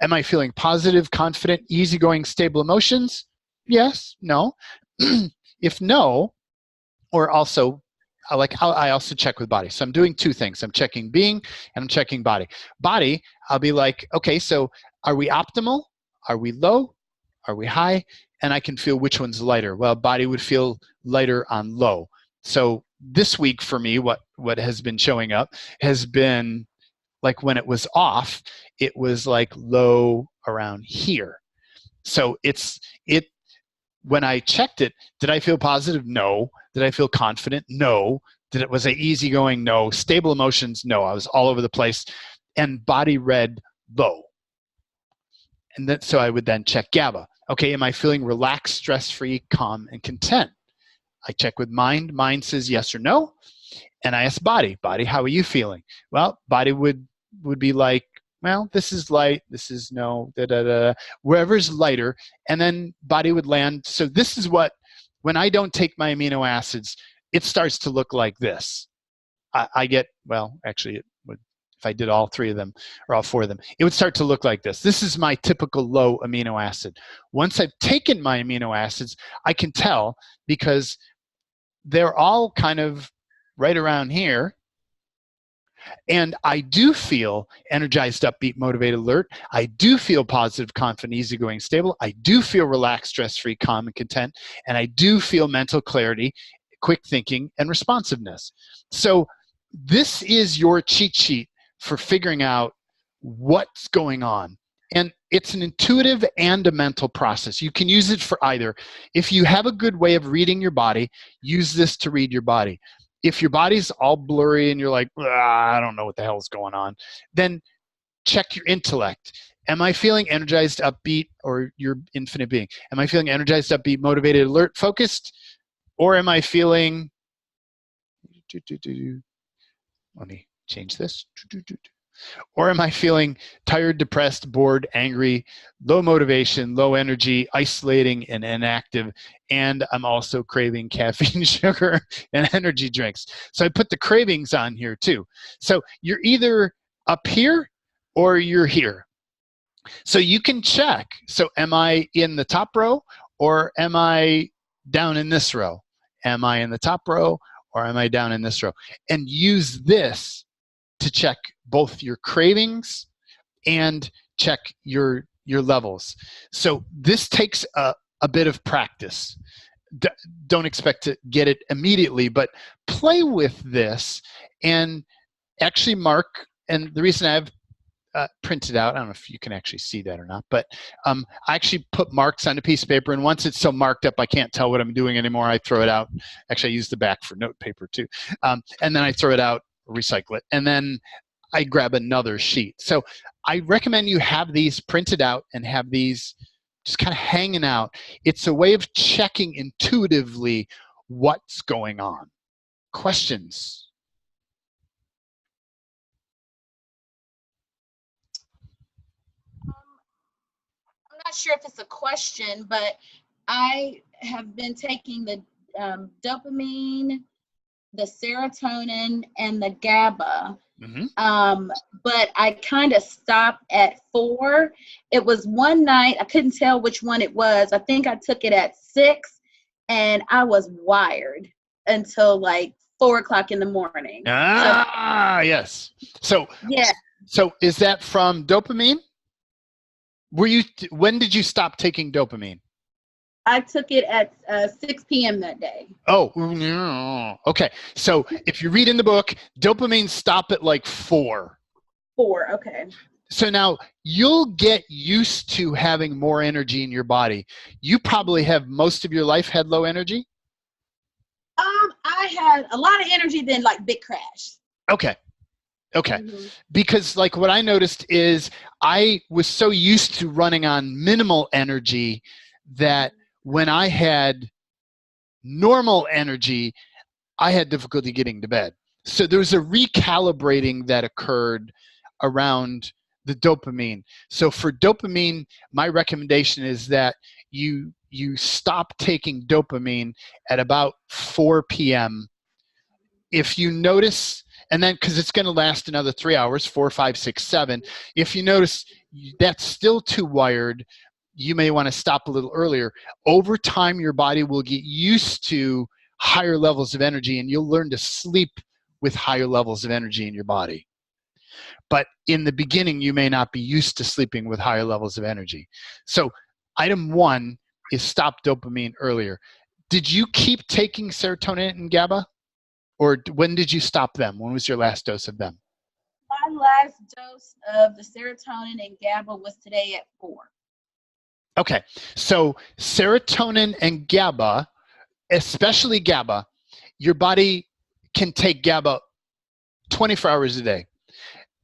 Am I feeling positive, confident, easygoing, stable emotions? Yes, no. If no, or also, I also check with body. So I'm doing two things. I'm checking being and I'm checking body. Body, I'll be like, okay, so are we optimal? Are we low? Are we high? And I can feel which one's lighter. Well, body would feel lighter on low. So this week for me, what has been showing up has been like when it was off, it was like low around here. So when I checked it, did I feel positive? No. Did I feel confident? No. Was I easygoing? No. Stable emotions? No. I was all over the place. And body read low. And so I would then check GABA. Okay, am I feeling relaxed, stress-free, calm, and content? I check with mind. Mind says yes or no. And I ask body, how are you feeling? Well, body would be like, well, this is light, this is no, wherever's lighter. And then body would land. So this is what, when I don't take my amino acids, it starts to look like this. I get, well, actually it would, if I did all 3 of them or all 4 of them, it would start to look like this. This is my typical low amino acid. Once I've taken my amino acids, I can tell because they're all kind of right around here. And I do feel energized, upbeat, motivated, alert. I do feel positive, confident, easygoing, stable. I do feel relaxed, stress-free, calm, and content. And I do feel mental clarity, quick thinking, and responsiveness. So this is your cheat sheet for figuring out what's going on. And it's an intuitive and a mental process. You can use it for either. If you have a good way of reading your body, use this to read your body. If your body's all blurry and you're like, I don't know what the hell's going on, then check your intellect. Am I feeling energized, upbeat, or your infinite being? Am I feeling energized, upbeat, motivated, alert, focused? Or am I feeling, let me change this. Or am I feeling tired, depressed, bored, angry, low motivation, low energy, isolating, and inactive? And I'm also craving caffeine, sugar, and energy drinks. So I put the cravings on here too. So you're either up here or you're here. So you can check. So am I in the top row or am I down in this row? Am I in the top row or am I down in this row? And use this to check both your cravings and check your levels. So this takes a bit of practice. Don't expect to get it immediately, but play with this and actually mark. And the reason I've printed out, I don't know if you can actually see that or not, but I actually put marks on a piece of paper, and once it's so marked up I can't tell what I'm doing anymore, I throw it out. Actually, I use the back for note paper too. And then I throw it out, recycle it, and then I grab another sheet. So I recommend you have these printed out and have these just kind of hanging out. It's a way of checking intuitively what's going on. Questions? I'm not sure if it's a question, but I have been taking the dopamine, the serotonin, and the GABA. Mm-hmm. But I kind of stopped at 4. It was one night, I couldn't tell which one it was. I think I took it at 6, and I was wired until like 4 o'clock in the morning. Yes. So yeah. So is that from dopamine? When did you stop taking dopamine? I took it at 6 p.m. that day. Oh, okay. So if you read in the book, dopamine stop at like 4. 4, okay. So now you'll get used to having more energy in your body. You probably have most of your life had low energy? I had a lot of energy, then like big crash. Okay. Mm-hmm. Because like what I noticed is I was so used to running on minimal energy that when I had normal energy, I had difficulty getting to bed. So there was a recalibrating that occurred around the dopamine. So for dopamine, my recommendation is that you stop taking dopamine at about 4 p.m. If you notice, and then because it's going to last another 3 hours, 4, 5, 6, 7. If you notice that's still too wired, you may want to stop a little earlier. Over time, your body will get used to higher levels of energy, and you'll learn to sleep with higher levels of energy in your body. But in the beginning, you may not be used to sleeping with higher levels of energy. So item 1 is stop dopamine earlier. Did you keep taking serotonin and GABA? Or when did you stop them? When was your last dose of them? My last dose of the serotonin and GABA was today at 4. Okay, so serotonin and GABA, especially GABA, your body can take GABA 24 hours a day.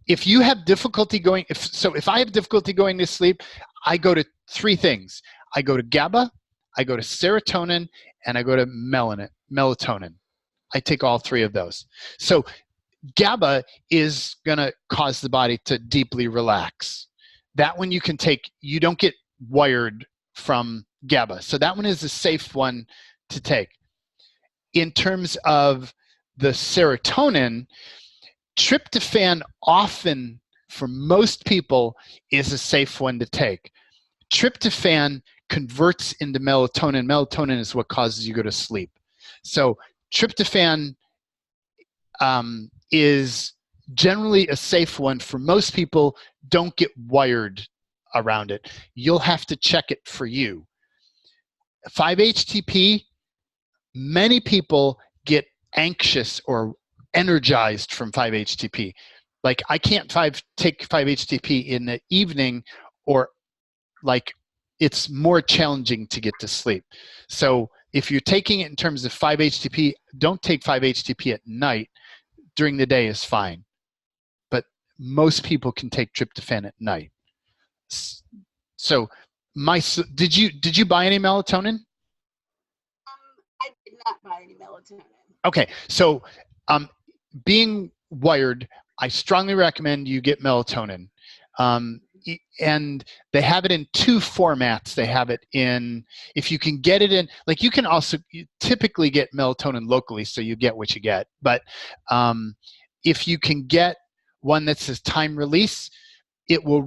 If you have difficulty going, if I have difficulty going to sleep, I go to 3 things. I go to GABA, I go to serotonin, and I go to melatonin. I take all three of those. So GABA is going to cause the body to deeply relax. That one you can take. You don't get wired from GABA. So that one is a safe one to take. In terms of the serotonin, tryptophan often, for most people, is a safe one to take. Tryptophan converts into melatonin. Melatonin is what causes you to go to sleep. So tryptophan is generally a safe one for most people. Don't get wired around it. You'll have to check it for you. 5-HTP, many people get anxious or energized from 5-HTP. Like, I can't take 5-HTP in the evening, or like it's more challenging to get to sleep. So if you're taking it in terms of 5-HTP, don't take 5-HTP at night. During the day is fine. But most people can take tryptophan at night. So did you buy any melatonin? I did not buy any melatonin. Okay, so being wired, I strongly recommend you get melatonin. And they have it in two formats. They have it in, if you can get it in, like, you can also typically get melatonin locally, so you get what you get. But if you can get one that says time release, it will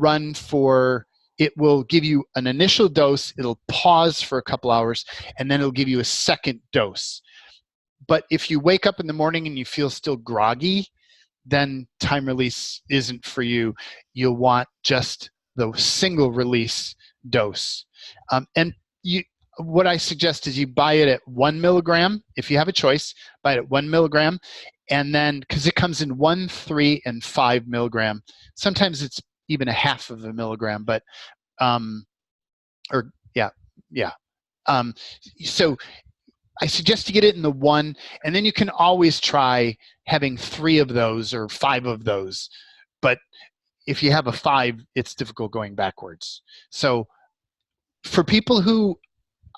give you an initial dose, it'll pause for a couple hours, and then it'll give you a second dose. But if you wake up in the morning and you feel still groggy, then time release isn't for you. You'll want just the single release dose. What I suggest is you buy it at 1 milligram. If you have a choice, buy it at 1 milligram. And then, because it comes in 1, 3, and 5 milligram. Sometimes it's even a half of a milligram, but, so I suggest you get it in the 1, and then you can always try having 3 of those or 5 of those. But if you have a 5, it's difficult going backwards. So for people who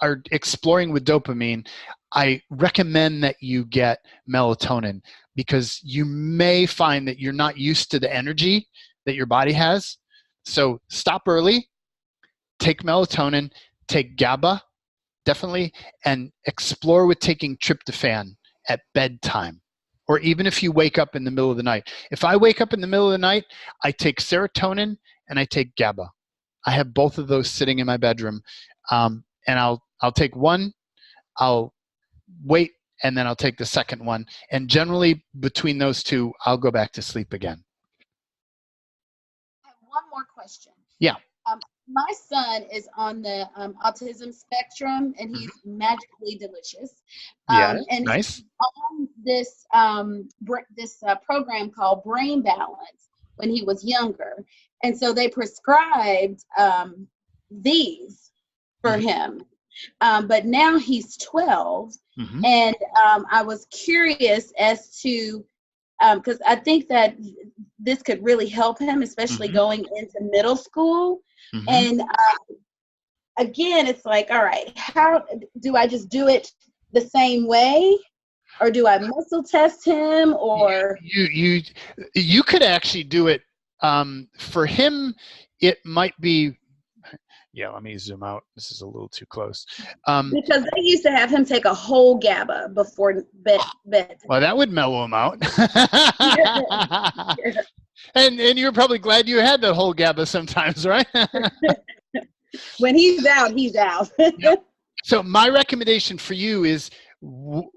are exploring with dopamine, I recommend that you get melatonin, because you may find that you're not used to the energy that your body has. So stop early, take melatonin, take GABA, definitely, and explore with taking tryptophan at bedtime, or even if you wake up in the middle of the night. If I wake up in the middle of the night, I take serotonin and I take GABA. I have both of those sitting in my bedroom, and I'll take one, I'll wait, and then I'll take the second one. And generally between those two, I'll go back to sleep again. I have one more question. Yeah. My son is on the autism spectrum, and he's magically delicious. Yeah, and nice. He's on this program called Brain Balance when he was younger, and so they prescribed these for him. But now he's 12, and I was curious as to, because I think that this could really help him, especially going into middle school. And again, it's like, all right, how do I just do it the same way, or do I muscle test him? Or you could actually do it for him. It might be. Yeah, let me zoom out. This is a little too close. Because they used to have him take a whole GABA before bed. Well, that would mellow him out. And you're probably glad you had that whole GABA sometimes, right? When he's out, he's out. Yep. So my recommendation for you is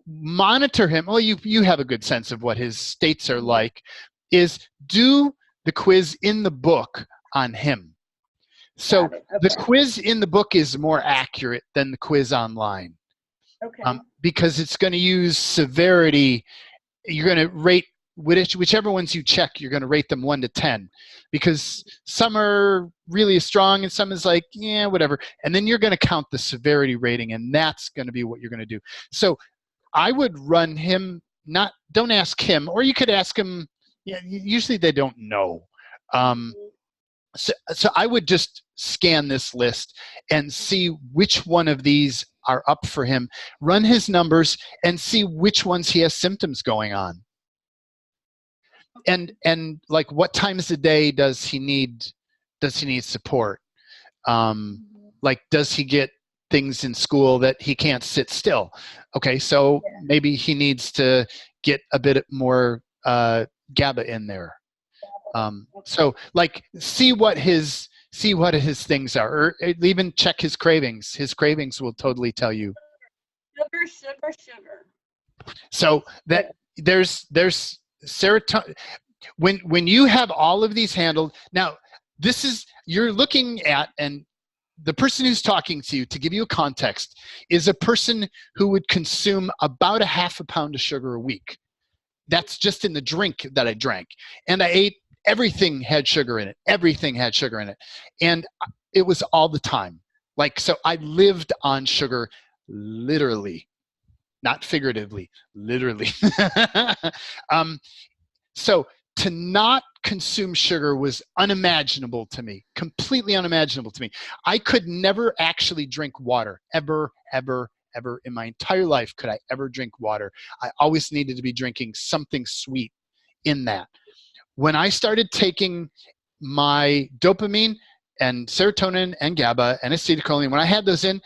monitor him. Well, you have a good sense of what his states are like. Is do the quiz in the book on him. So Okay. the quiz in the book is more accurate than the quiz online. Okay. Because it's going to use severity. You're going to rate whichever ones you check, you're going to rate them 1 to 10, because some are really strong and some is like, yeah, whatever. And then you're going to count the severity rating, and that's going to be what you're going to do. So I would run him, don't ask him, or you could ask him. Yeah, usually they don't know. So I would just scan this list and see which one of these are up for him, run his numbers and see which ones he has symptoms going on. And like, what times a day does he need support? Like, does he get things in school that he can't sit still? Okay, so maybe he needs to get a bit more GABA in there. So like, see what his things are, or even check his cravings. His cravings will totally tell you. Sugar. So that there's serotonin. When you have all of these handled, now this is, you're looking at, and the person who's talking to you, to give you a context, is a person who would consume about 1/2 pound of sugar a week. That's just in the drink that I drank. And I ate, everything had sugar in it. Everything had sugar in it. And it was all the time. Like, so I lived on sugar, literally, not figuratively, literally. So to not consume sugar was unimaginable to me, completely unimaginable to me. I could never actually drink water, ever in my entire life could I ever drink water. I always needed to be drinking something sweet in that. When I started taking my dopamine and serotonin and GABA and acetylcholine, when I had those in,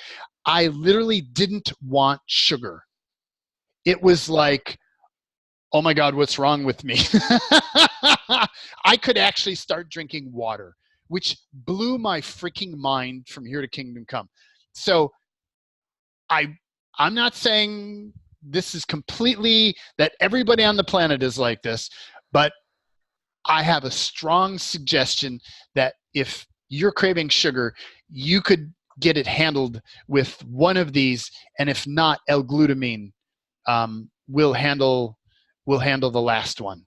I literally didn't want sugar. It was like, oh my God, what's wrong with me? I could actually start drinking water, which blew my freaking mind from here to kingdom come. So I'm not saying this is completely, that everybody on the planet is like this, but I have a strong suggestion that if you're craving sugar, you could get it handled with one of these, and if not, L-glutamine will handle the last one.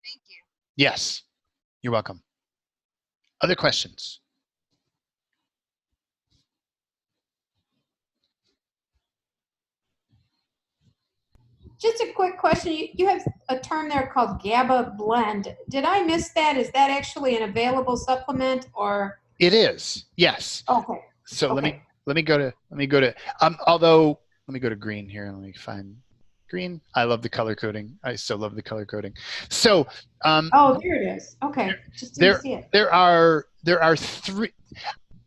Thank you. Yes, you're welcome. Other questions? Just a quick question. You have a term there called GABA blend. Did I miss that? Is that actually an available supplement, or? It is. Yes. Okay. So okay. let me go to although let me go to green here and let me find green. I love the color coding. I still love the color coding. So oh, there it is. Okay. Just didn't see it. There are three.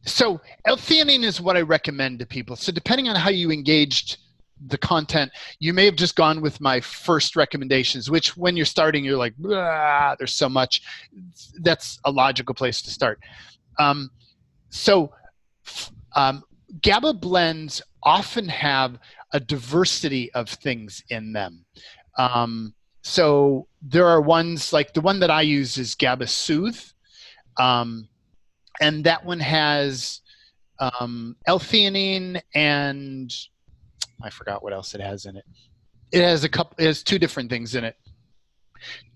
So L-theanine is what I recommend to people. So depending on how you engaged the content, you may have just gone with my first recommendations, which when you're starting, you're like, there's so much. That's a logical place to start. GABA blends often have a diversity of things in them. So there are ones, like the one that I use is GABA Soothe. And that one has L-theanine, and I forgot what else it has in it. It has two different things in it.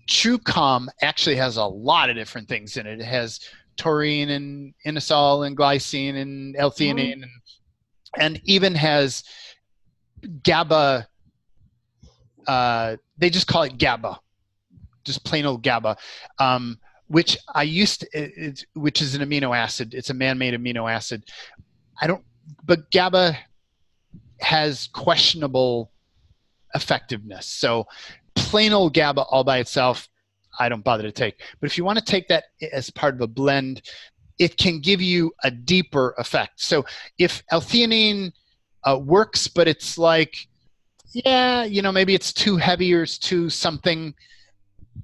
TrueCalm actually has a lot of different things in it. It has taurine and inosol and glycine and L-theanine, and even has GABA. They just call it GABA, just plain old GABA, which I used to, which is an amino acid. It's a man-made amino acid. But GABA has questionable effectiveness. So plain old GABA all by itself, I don't bother to take. But if you want to take that as part of a blend, it can give you a deeper effect. So if L-theanine works, but it's like, yeah, maybe it's too heavy or it's too something,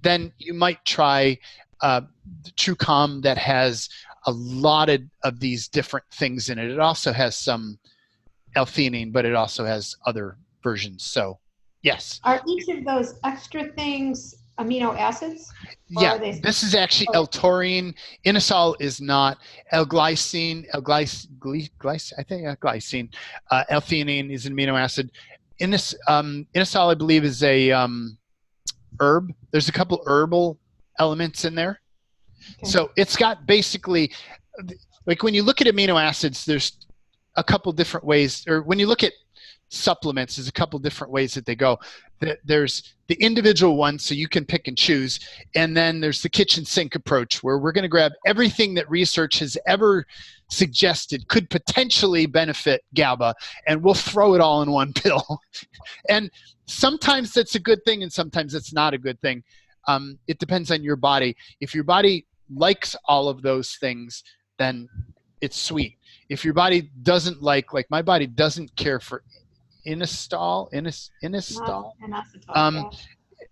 then you might try TrueCalm that has a lot of these different things in it. It also has some L-theanine, but it also has other versions. So, yes. Are each of those extra things amino acids? Yeah, this is actually L-taurine. Inosol is not. L-glycine, I think glycine. L-theanine is an amino acid. Inosol, I believe, is a herb. There's a couple herbal elements in there. Okay. So it's got basically, like when you look at amino acids, there's a couple different ways, or when you look at supplements, there's a couple different ways that they go. There's the individual ones, so you can pick and choose. And then there's the kitchen sink approach, where we're going to grab everything that research has ever suggested could potentially benefit GABA, and we'll throw it all in one pill. And sometimes that's a good thing, and sometimes it's not a good thing. It depends on your body. If your body likes all of those things, then it's sweet. If your body doesn't like my body doesn't care for inositol,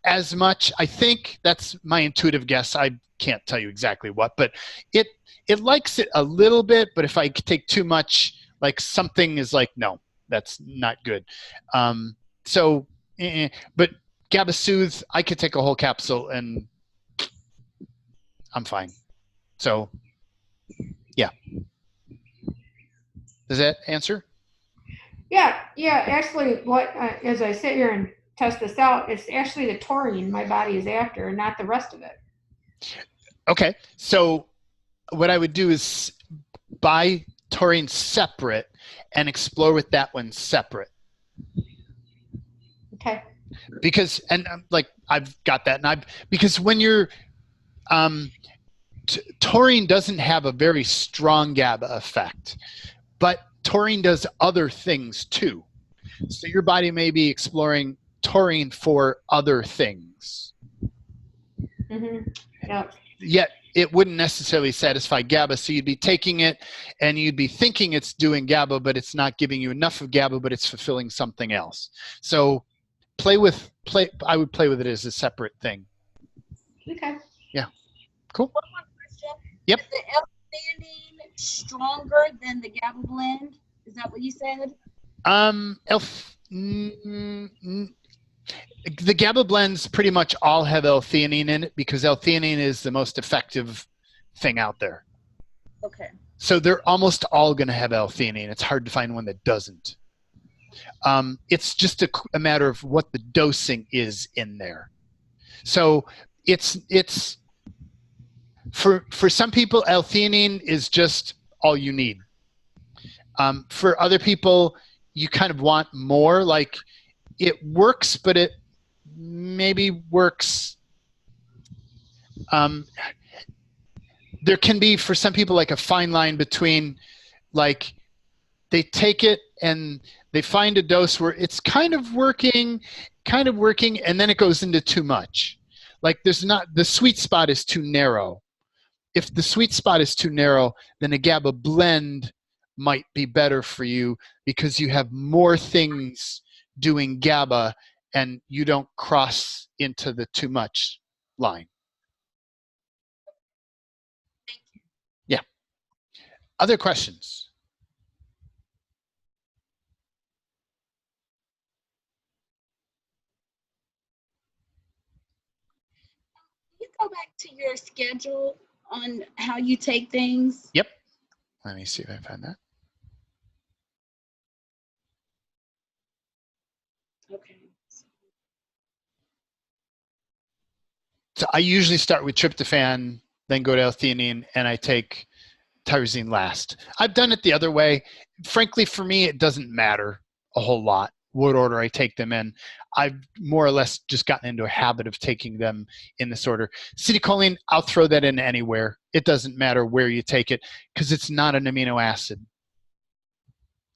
as much. I think that's my intuitive guess. I can't tell you exactly what, but it likes it a little bit. But if I take too much, like something is like, no, that's not good. But GABA Soothe, I could take a whole capsule and I'm fine. So, yeah. Does that answer? Yeah. Actually, as I sit here and test this out, it's actually the taurine my body is after, not the rest of it. Okay. So what I would do is buy taurine separate and explore with that one separate. Okay. Because, and like, I've got that. Because when you're, taurine doesn't have a very strong GABA effect, but taurine does other things too. So your body may be exploring taurine for other things. Mm-hmm. Yeah. Yet it wouldn't necessarily satisfy GABA. So you'd be taking it and you'd be thinking it's doing GABA, but it's not giving you enough of GABA, but it's fulfilling something else. So I would play with it as a separate thing. Okay. Yeah. Cool. One more question. Yep. Is the L-theanine stronger than the GABA blend? Is that what you said? The GABA blends pretty much all have L-theanine in it because L-theanine is the most effective thing out there. Okay. So they're almost all going to have L-theanine. It's hard to find one that doesn't. It's just a matter of what the dosing is in there. So it's for some people, L-theanine is just all you need. For other people, you kind of want more. Like it works, but it maybe works. There can be for some people like a fine line between like they take it and they find a dose where it's kind of working, and then it goes into too much. Like the sweet spot is too narrow. If the sweet spot is too narrow, then a GABA blend might be better for you because you have more things doing GABA and you don't cross into the too much line. Thank you. Yeah. Other questions? Can you go back to your schedule on how you take things? Yep. Let me see if I find that. Okay. So I usually start with tryptophan, then go to L-theanine, and I take tyrosine last. I've done it the other way. Frankly, for me, it doesn't matter a whole lot what order I take them in. I've more or less just gotten into a habit of taking them in this order. Acetylcholine, I'll throw that in anywhere. It doesn't matter where you take it because it's not an amino acid.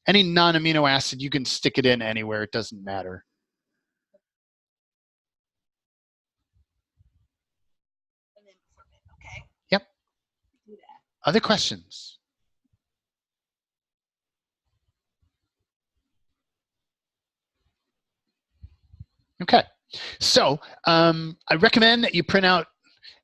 Any non-amino acid, you can stick it in anywhere. It doesn't matter. Okay. Yep. Do that. Other questions? Okay. So I recommend that you print out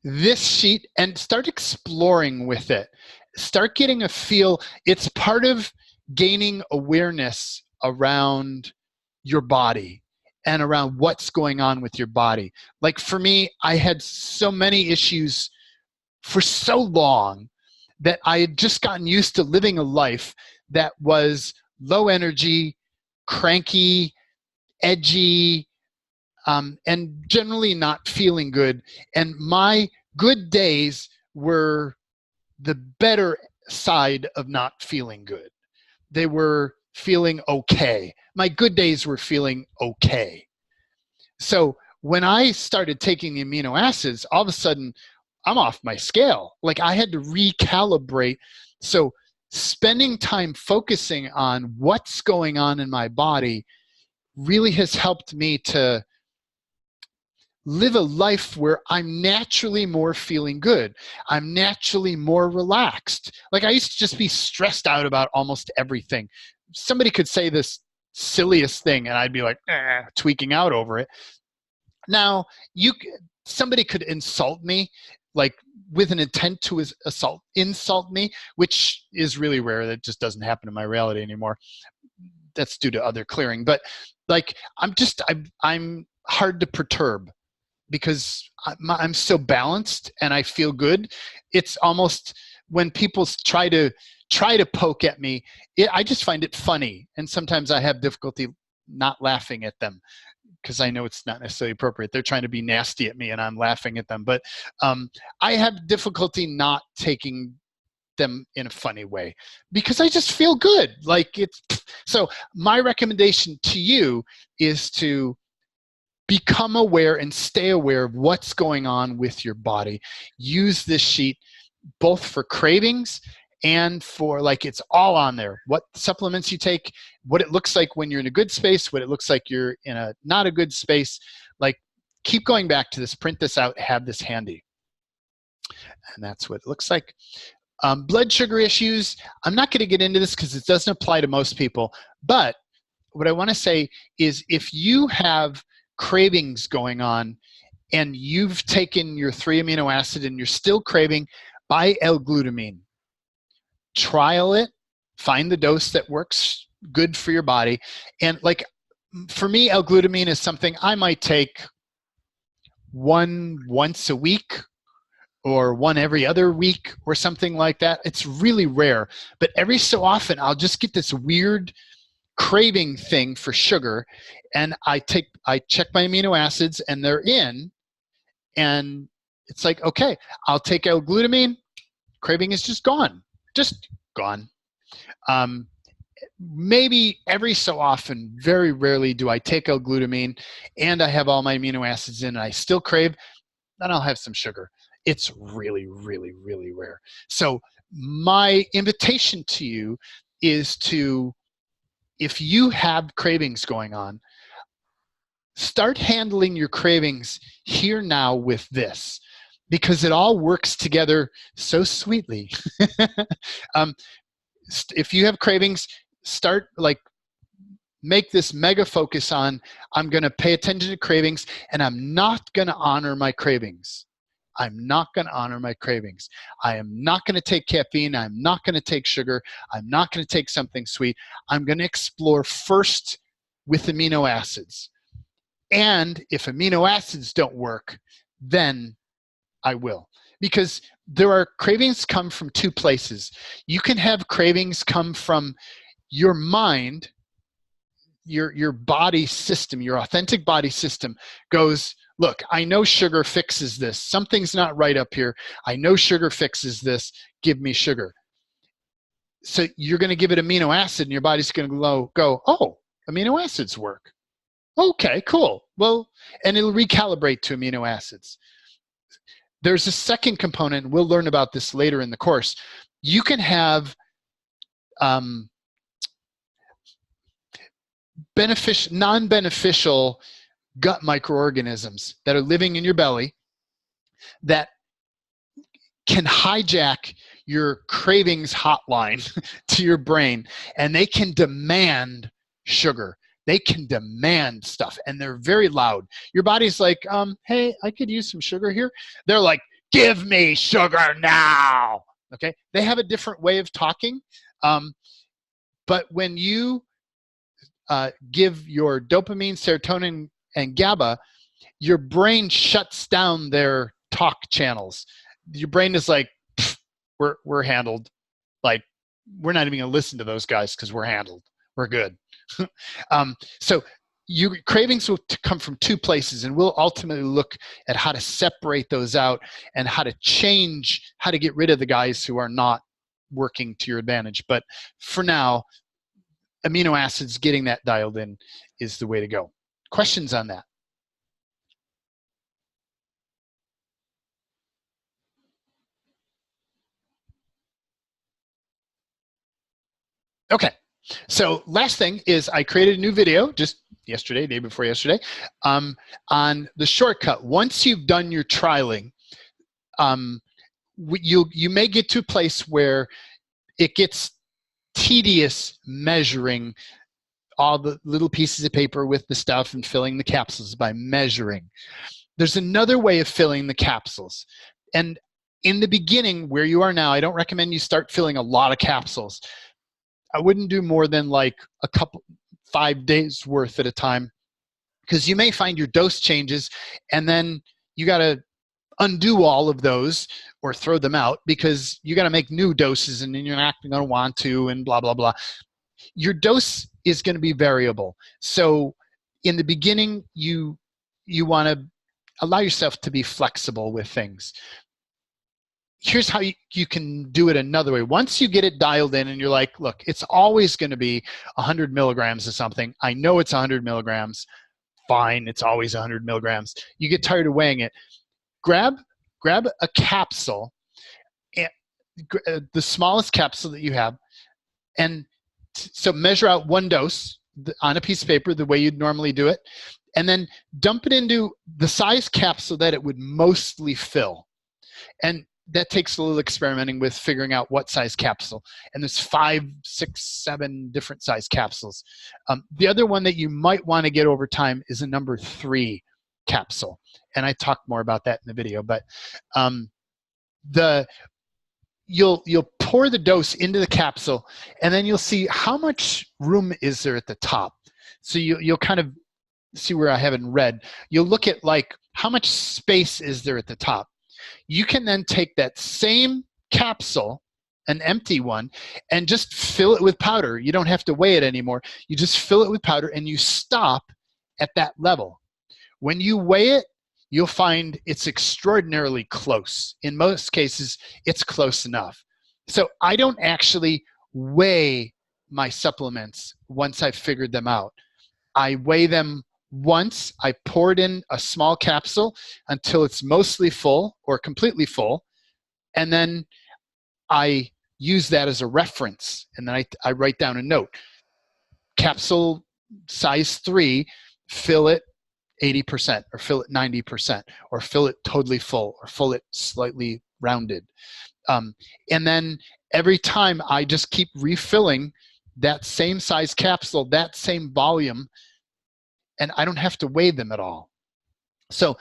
this sheet and start exploring with it. Start getting a feel. It's part of gaining awareness around your body and around what's going on with your body. Like for me, I had so many issues for so long that I had just gotten used to living a life that was low energy, cranky, edgy, and generally not feeling good. And my good days were the better side of not feeling good. They were feeling okay. My good days were feeling okay. So when I started taking the amino acids, all of a sudden I'm off my scale. Like I had to recalibrate. So spending time focusing on what's going on in my body really has helped me to live a life where I'm naturally more feeling good. I'm naturally more relaxed. Like I used to just be stressed out about almost everything. Somebody could say this silliest thing and I'd be like, tweaking out over it. Now, somebody could insult me, like with an intent to insult me, which is really rare. That just doesn't happen in my reality anymore. That's due to other clearing. But like, I'm hard to perturb because I'm so balanced and I feel good. It's almost when people try to poke at me, I just find it funny. And sometimes I have difficulty not laughing at them, because I know it's not necessarily appropriate. They're trying to be nasty at me and I'm laughing at them. But I have difficulty not taking them in a funny way because I just feel good. So my recommendation to you is to become aware and stay aware of what's going on with your body. Use this sheet both for cravings and for, like, it's all on there. What supplements you take, what it looks like when you're in a good space, what it looks like you're in a not a good space. Like, keep going back to this, print this out, have this handy. And that's what it looks like. Blood sugar issues, I'm not going to get into this because it doesn't apply to most people. But what I want to say is if you have cravings going on and you've taken your 3 amino acid and you're still craving, buy L-glutamine. Trial it, find the dose that works good for your body. And like for me, L-glutamine is something I might take once a week or one every other week or something like that. It's really rare, but every so often I'll just get this weird craving thing for sugar, and I check my amino acids and they're in, and it's like, okay, I'll take L-glutamine, craving is just gone. Maybe every so often, very rarely do I take L-glutamine and I have all my amino acids in and I still crave, then I'll have some sugar. It's really, really, really rare. So my invitation to you is to, if you have cravings going on, start handling your cravings here now with this, because it all works together so sweetly. If you have cravings, make this mega focus on, I'm going to pay attention to cravings and I'm not going to honor my cravings. I'm not going to honor my cravings. I am not going to take caffeine. I'm not going to take sugar. I'm not going to take something sweet. I'm going to explore first with amino acids. And if amino acids don't work, then I will. Because cravings come from 2 places. You can have cravings come from your mind, your body system, your authentic body system goes, look, I know sugar fixes this. Something's not right up here. I know sugar fixes this. Give me sugar. So you're going to give it amino acid and your body's going to go, oh, amino acids work. Okay, cool. Well, and it'll recalibrate to amino acids. There's a second component, and we'll learn about this later in the course. You can have non-beneficial gut microorganisms that are living in your belly that can hijack your cravings hotline to your brain, and they can demand sugar. They can demand stuff, and they're very loud. Your body's like, hey, I could use some sugar here. They're like, give me sugar now. Okay? They have a different way of talking. But when you give your dopamine, serotonin, and GABA, your brain shuts down their talk channels. Your brain is like, we're handled. Like, we're not even going to listen to those guys because we're handled. We're good. So your cravings will come from 2 places, and we'll ultimately look at how to separate those out and how to get rid of the guys who are not working to your advantage. But for now, amino acids, getting that dialed in is the way to go. Questions on that? Okay, so last thing is I created a new video just yesterday, day before yesterday, on the shortcut. Once you've done your trialing, you may get to a place where it gets tedious measuring all the little pieces of paper with the stuff and filling the capsules by measuring. There's another way of filling the capsules. And in the beginning, where you are now, I don't recommend you start filling a lot of capsules. I wouldn't do more than like 5 days worth at a time, because you may find your dose changes and then you got to undo all of those or throw them out because you got to make new doses and then you're not going to want to, and blah, blah, blah. Your dose is going to be variable. So in the beginning, you want to allow yourself to be flexible with things. Here's how you can do it another way. Once you get it dialed in and you're like, look, it's always going to be 100 milligrams of something. I know it's 100 milligrams. Fine, it's always 100 milligrams. You get tired of weighing it. Grab a capsule, the smallest capsule that you have, and so measure out 1 dose on a piece of paper the way you'd normally do it, and then dump it into the size capsule that it would mostly fill. And that takes a little experimenting with figuring out what size capsule. And there's 5, 6, 7 different size capsules. The other one that you might want to get over time is a number 3 capsule. And I talked more about that in the video, but you'll pour the dose into the capsule, and then you'll see how much room is there at the top. So you'll kind of see where I have it in red. You'll look at like how much space is there at the top. You can then take that same capsule, an empty one, and just fill it with powder. You don't have to weigh it anymore. You just fill it with powder and you stop at that level. When you weigh it, you'll find it's extraordinarily close. In most cases, it's close enough. So I don't actually weigh my supplements once I've figured them out. I weigh them once. I pour it in a small capsule until it's mostly full or completely full, and then I use that as a reference, and then I write down a note. Capsule size 3, fill it 80%, or fill it 90%, or fill it totally full, or fill it slightly rounded. And then every time I just keep refilling that same size capsule, that same volume, and I don't have to weigh them at all. So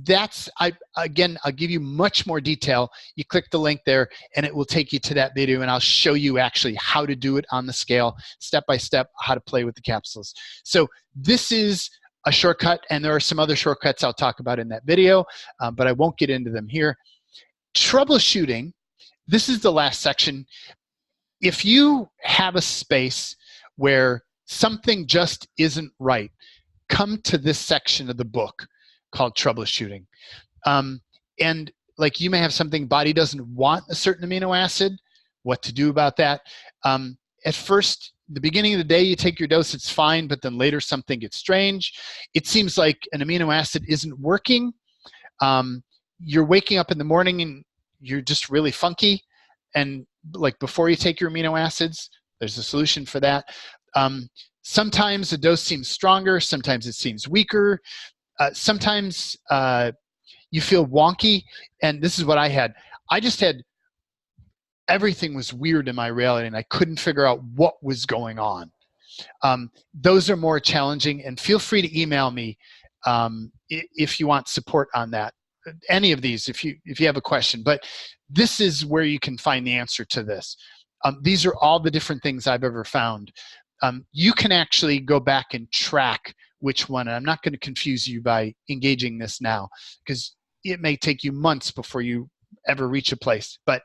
that's, again, I'll give you much more detail. You click the link there and it will take you to that video, and I'll show you actually how to do it on the scale, step by step, how to play with the capsules. So this is a shortcut, and there are some other shortcuts I'll talk about in that video, but I won't get into them here. Troubleshooting, this is the last section. If you have a space where something just isn't right, come to this section of the book called Troubleshooting. And like, you may have something, body doesn't want a certain amino acid, what to do about that. At first, the beginning of the day, you take your dose, it's fine, but then later something gets strange. It seems like an amino acid isn't working. You're waking up in the morning and you're just really funky. And like, before you take your amino acids, there's a solution for that. Sometimes the dose seems stronger, sometimes it seems weaker. Sometimes you feel wonky, and this is what I had. I just had, everything was weird in my reality, and I couldn't figure out what was going on. Those are more challenging, and feel free to email me if you want support on that. Any of these, if you have a question. But this is where you can find the answer to this. These are all the different things I've ever found. You can actually go back and track which one. And I'm not going to confuse you by engaging this now, because it may take you months before you ever reach a place. But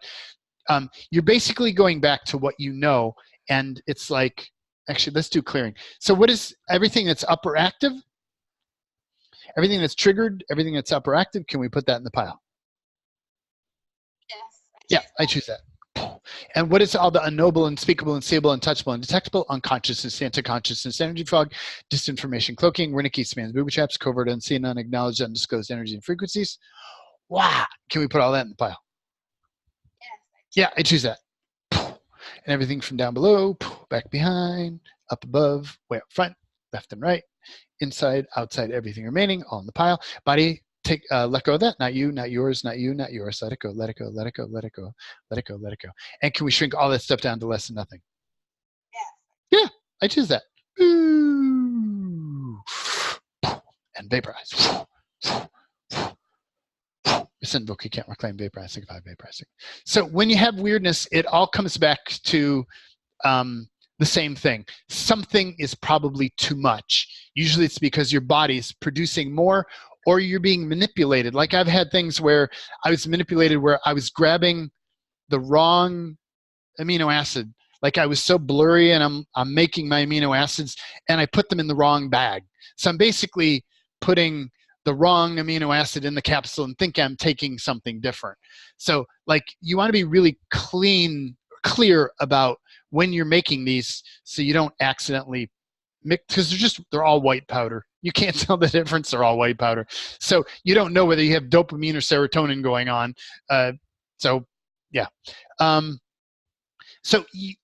you're basically going back to what you know, and it's like, actually, let's do clearing. So what is everything that's upper active? Everything that's triggered, everything that's upper active, can we put that in the pile? Yes. Yeah, I choose that. And what is all the unknowable, unspeakable, unseeable, untouchable, undetectable, unconsciousness, anti-consciousness, energy fog, disinformation cloaking, Wernicke, spans, booby traps, covert, unseen, unacknowledged, undisclosed energy and frequencies? Wow. Can we put all that in the pile? Yeah, I choose that. And everything from down below, back behind, up above, way up front, left and right, inside, outside, everything remaining, all in the pile. Body, take, let go of that. Not you, not yours, not you, not yours. Let it go, let it go, let it go, let it go, let it go, let it go. And can we shrink all that stuff down to less than nothing? Yeah, I choose that. Ooh. And vaporize. Rescind book, you can't reclaim vaporizing, vaporizing. So when you have weirdness, it all comes back to the same thing. Something is probably too much. Usually it's because your body's producing more or you're being manipulated. Like I've had things where I was manipulated where I was grabbing the wrong amino acid. Like I was so blurry and I'm making my amino acids and I put them in the wrong bag. So I'm basically putting the wrong amino acid in the capsule and think I'm taking something different. So like you want to be really clear about when you're making these so you don't accidentally mix, because they're all white powder. You can't tell the difference. They're all white powder. So you don't know whether you have dopamine or serotonin going on. So yeah.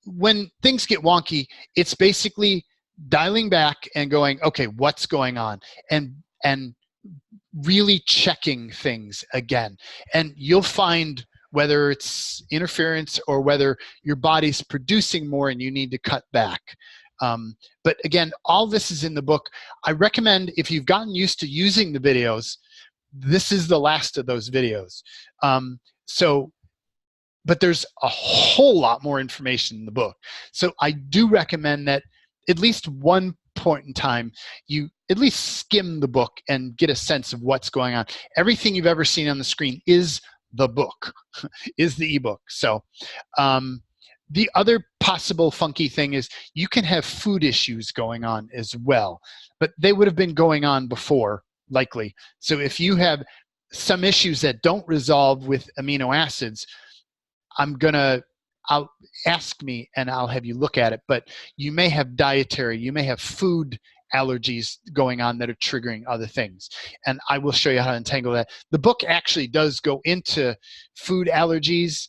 When things get wonky, it's basically dialing back and going, okay, what's going on? And really checking things again. And you'll find whether it's interference or whether your body's producing more and you need to cut back. But again, all this is in the book. I recommend if you've gotten used to using the videos, this is the last of those videos. But there's a whole lot more information in the book. So I do recommend that at least one point in time, you at least skim the book and get a sense of what's going on. Everything you've ever seen on the screen is the book, is the ebook. So the other possible funky thing is you can have food issues going on as well, but they would have been going on before, likely. So if you have some issues that don't resolve with amino acids, I'll ask me and I'll have you look at it, but you may have dietary, you may have food allergies going on that are triggering other things. And I will show you how to untangle that. The book actually does go into food allergies.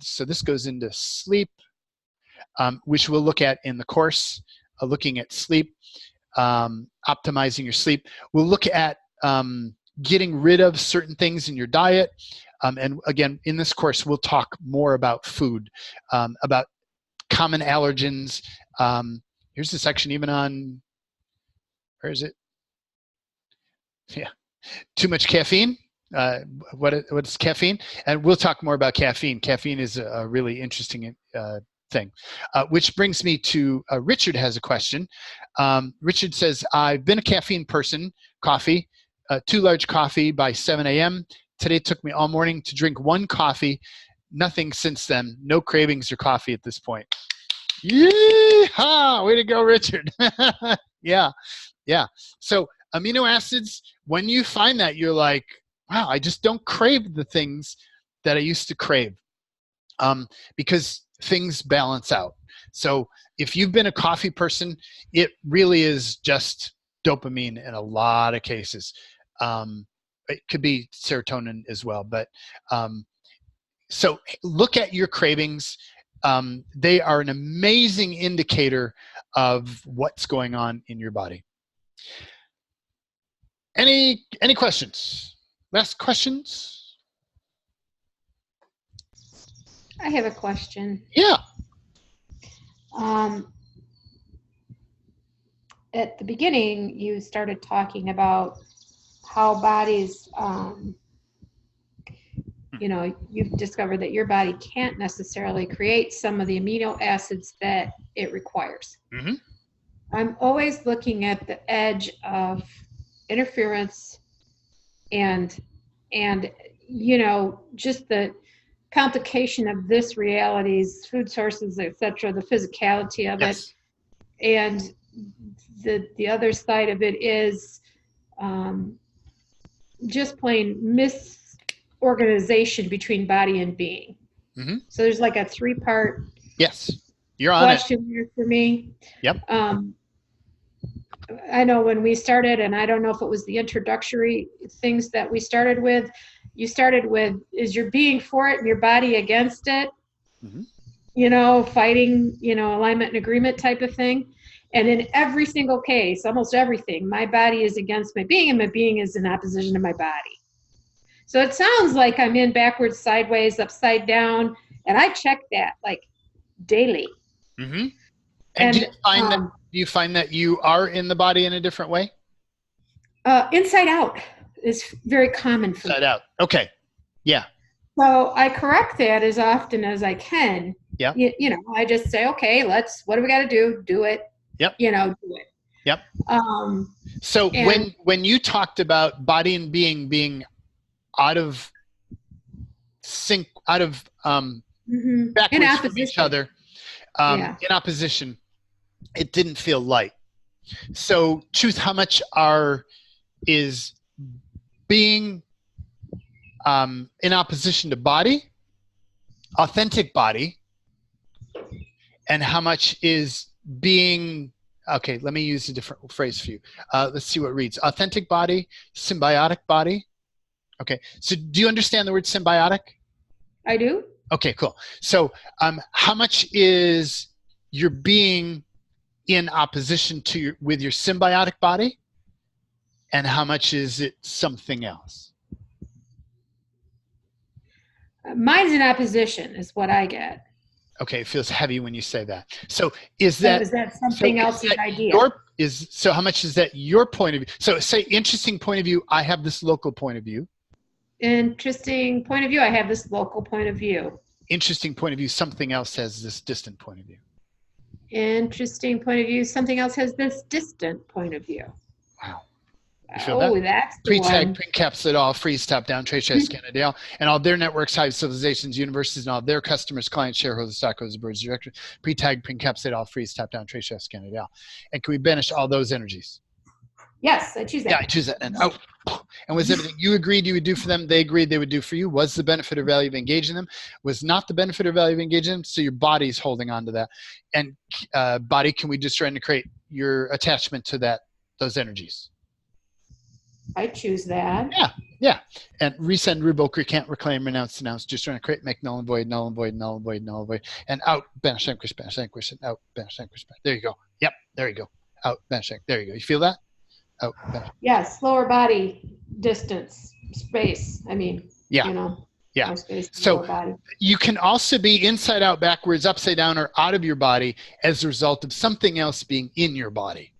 So this goes into sleep, which we'll look at in the course, looking at sleep, optimizing your sleep. We'll look at getting rid of certain things in your diet. And again, in this course, we'll talk more about food, about common allergens. Here's the section even on, where is it? Yeah, too much caffeine. What's caffeine? And we'll talk more about caffeine. Caffeine is a really interesting thing. Which brings me to, Richard has a question. Richard says, I've been a caffeine person, coffee, 2 large coffee by 7 a.m. Today it took me all morning to drink 1 coffee. Nothing since then. No cravings or coffee at this point. Yeehaw! Way to go, Richard. Yeah. So amino acids, when you find that, you're like, wow, I just don't crave the things that I used to crave, because things balance out. So if you've been a coffee person, it really is just dopamine in a lot of cases. It could be serotonin as well, but so look at your cravings. They are an amazing indicator of what's going on in your body. Any questions? Last questions? I have a question. Yeah. At the beginning, you started talking about how bodies, you've discovered that your body can't necessarily create some of the amino acids that it requires. Mm-hmm. I'm always looking at the edge of interference and just the complication of this reality's food sources, etc., the physicality of Yes. it. And the other side of it is just plain misorganization between body and being. Mhm. So there's like a 3-part Yes. You're on it. question here for me. Yep. I know when we started, and I don't know if it was the introductory things that we started with, you started with, is your being for it and your body against it? Mhm. You know, fighting, you know, alignment and agreement type of thing. And in every single case, almost everything, my body is against my being and my being is in opposition to my body. So it sounds like I'm in backwards, sideways, upside down, and I check that like daily. Mm-hmm. And do you find that you are in the body in a different way? Inside out is very common for me. Inside out. Okay. Yeah. So I correct that as often as I can. Yeah. You know, I just say, okay, what do we got to do? Do it. Yep. You know, do it. Yep. So when you talked about body and being out of sync, out of backwards from each other, in opposition, it didn't feel light. So, Truth, how much is being in opposition to body, authentic body, and how much is being, okay, let me use a different phrase for you. Let's see what it reads. Authentic body, symbiotic body. Okay, so do you understand the word symbiotic? I do. Okay, cool. So how much is your being in opposition to with your symbiotic body, and how much is it something else? Mine's in opposition is what I get. Okay, it feels heavy when you say that. So is that something else's idea? So how much is that your point of view? So say interesting point of view, I have this local point of view. Interesting point of view, I have this local point of view. Interesting point of view, something else has this distant point of view. Interesting point of view, something else has this distant point of view. Wow. You feel that? That's the Pre-tag, one. pre-encapsulate all, freeze, top down, trace, scan, Dale, and all their networks, hives, civilizations, universes, and all their customers, clients, shareholders, stockholders, boards, directors. Pre-tag, pre-encapsulate all, freeze, top down, trace, scan, Dale. And can we banish all those energies? Yes, I choose that. Yeah, I choose that. And was everything you agreed you would do for them, they agreed they would do for you? Was the benefit or value of engaging them? Was not the benefit or value of engaging them? So your body's holding on to that. And body, can we just try to create your attachment to those energies? I choose that. Yeah. And resend, revoke, recant, reclaim, renounce, denounce, just trying to create, make null and void, null and void, null and void, null and void, and out, banish, vanquish, and out, banish, vanquish. There you go. Yep, there you go. Out, banish, there you go. You feel that? Out, banish. Yes, lower body, distance, space. I mean, yeah. You know, yeah. more space, so lower body. You can also be inside out, backwards, upside down, or out of your body as a result of something else being in your body.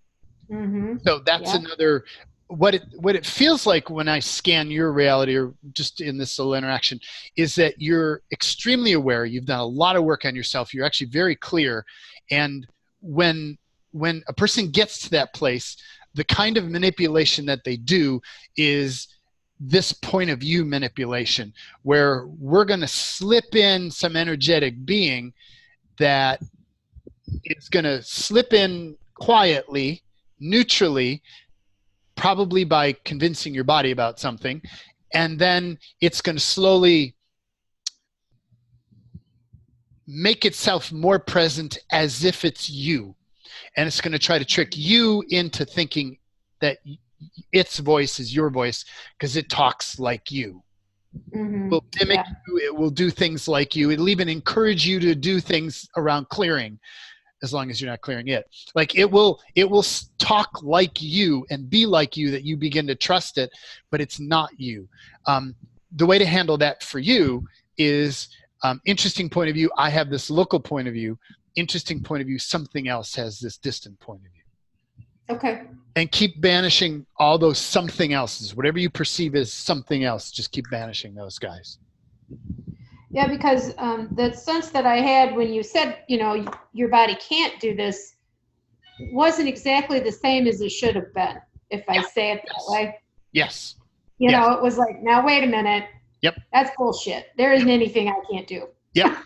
Mm-hmm. So that's another. What it feels like when I scan your reality, or just in this little interaction, is that you're extremely aware. You've done a lot of work on yourself. You're actually very clear. And when a person gets to that place, the kind of manipulation that they do is this point of view manipulation, where we're going to slip in some energetic being that is going to slip in quietly, neutrally, probably by convincing your body about something, and then it's going to slowly make itself more present as if it's you, and it's going to try to trick you into thinking that its voice is your voice because it talks like you. Mm-hmm. It will mimic you. It will do things like you. It'll even encourage you to do things around clearing, as long as you're not clearing it. Like it will talk like you and be like you, that you begin to trust it, but it's not you. The way to handle that for you is interesting point of view. I have this local point of view. Interesting point of view. Something else has this distant point of view. Okay. And keep banishing all those something else's. Whatever you perceive as something else, just keep banishing those guys. Yeah, because the sense that I had when you said, you know, your body can't do this wasn't exactly the same as it should have been, if I say it that way. Yes. You know, it was like, now wait a minute. Yep. That's bullshit. There isn't anything I can't do. Yep.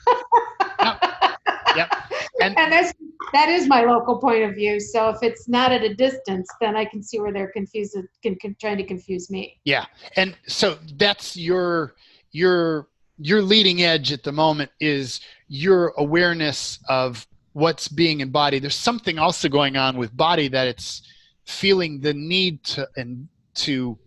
Yep. And that is my local point of view. So if it's not at a distance, then I can see where they're confused, trying to confuse me. Yeah. And so that's your your leading edge at the moment is your awareness of what's being embodied. There's something also going on with body that it's feeling the need to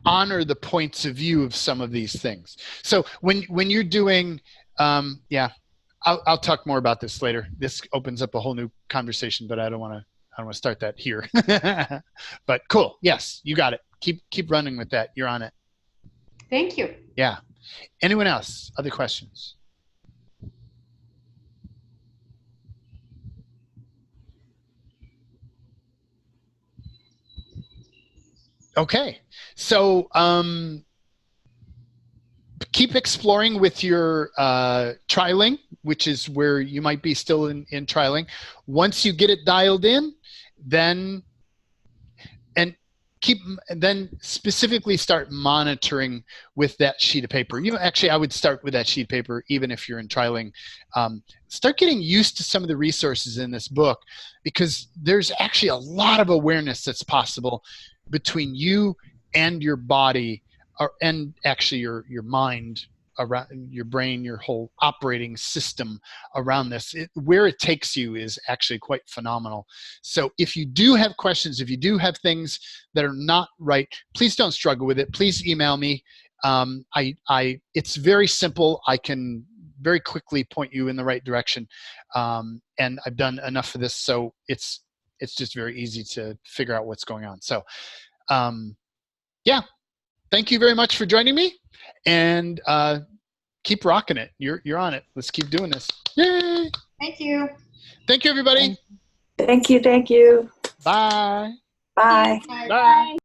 honor the points of view of some of these things. So when you're doing, I'll talk more about this later. This opens up a whole new conversation, but I don't want to start that here. But cool. Yes, you got it. Keep running with that. You're on it. Thank you. Yeah. Anyone else? Other questions? Okay. So keep exploring with your trialing, which is where you might be still in trialing. Once you get it dialed in, then specifically start monitoring with that sheet of paper. Actually, I would start with that sheet of paper, even if you're in trialing. Start getting used to some of the resources in this book, because there's actually a lot of awareness that's possible between you and your body, and actually your mind, around your brain, your whole operating system around this. Where it takes you is actually quite phenomenal. So if you do have questions, if you do have things that are not right, please don't struggle with it. Please email me. It's very simple. I can very quickly point you in the right direction. And I've done enough of this, so it's just very easy to figure out what's going on. So yeah, thank you very much for joining me, and keep rocking it. You're on it. Let's keep doing this. Yay! Thank you. Thank you, everybody. Thank you. Thank you. Bye. Bye. Bye.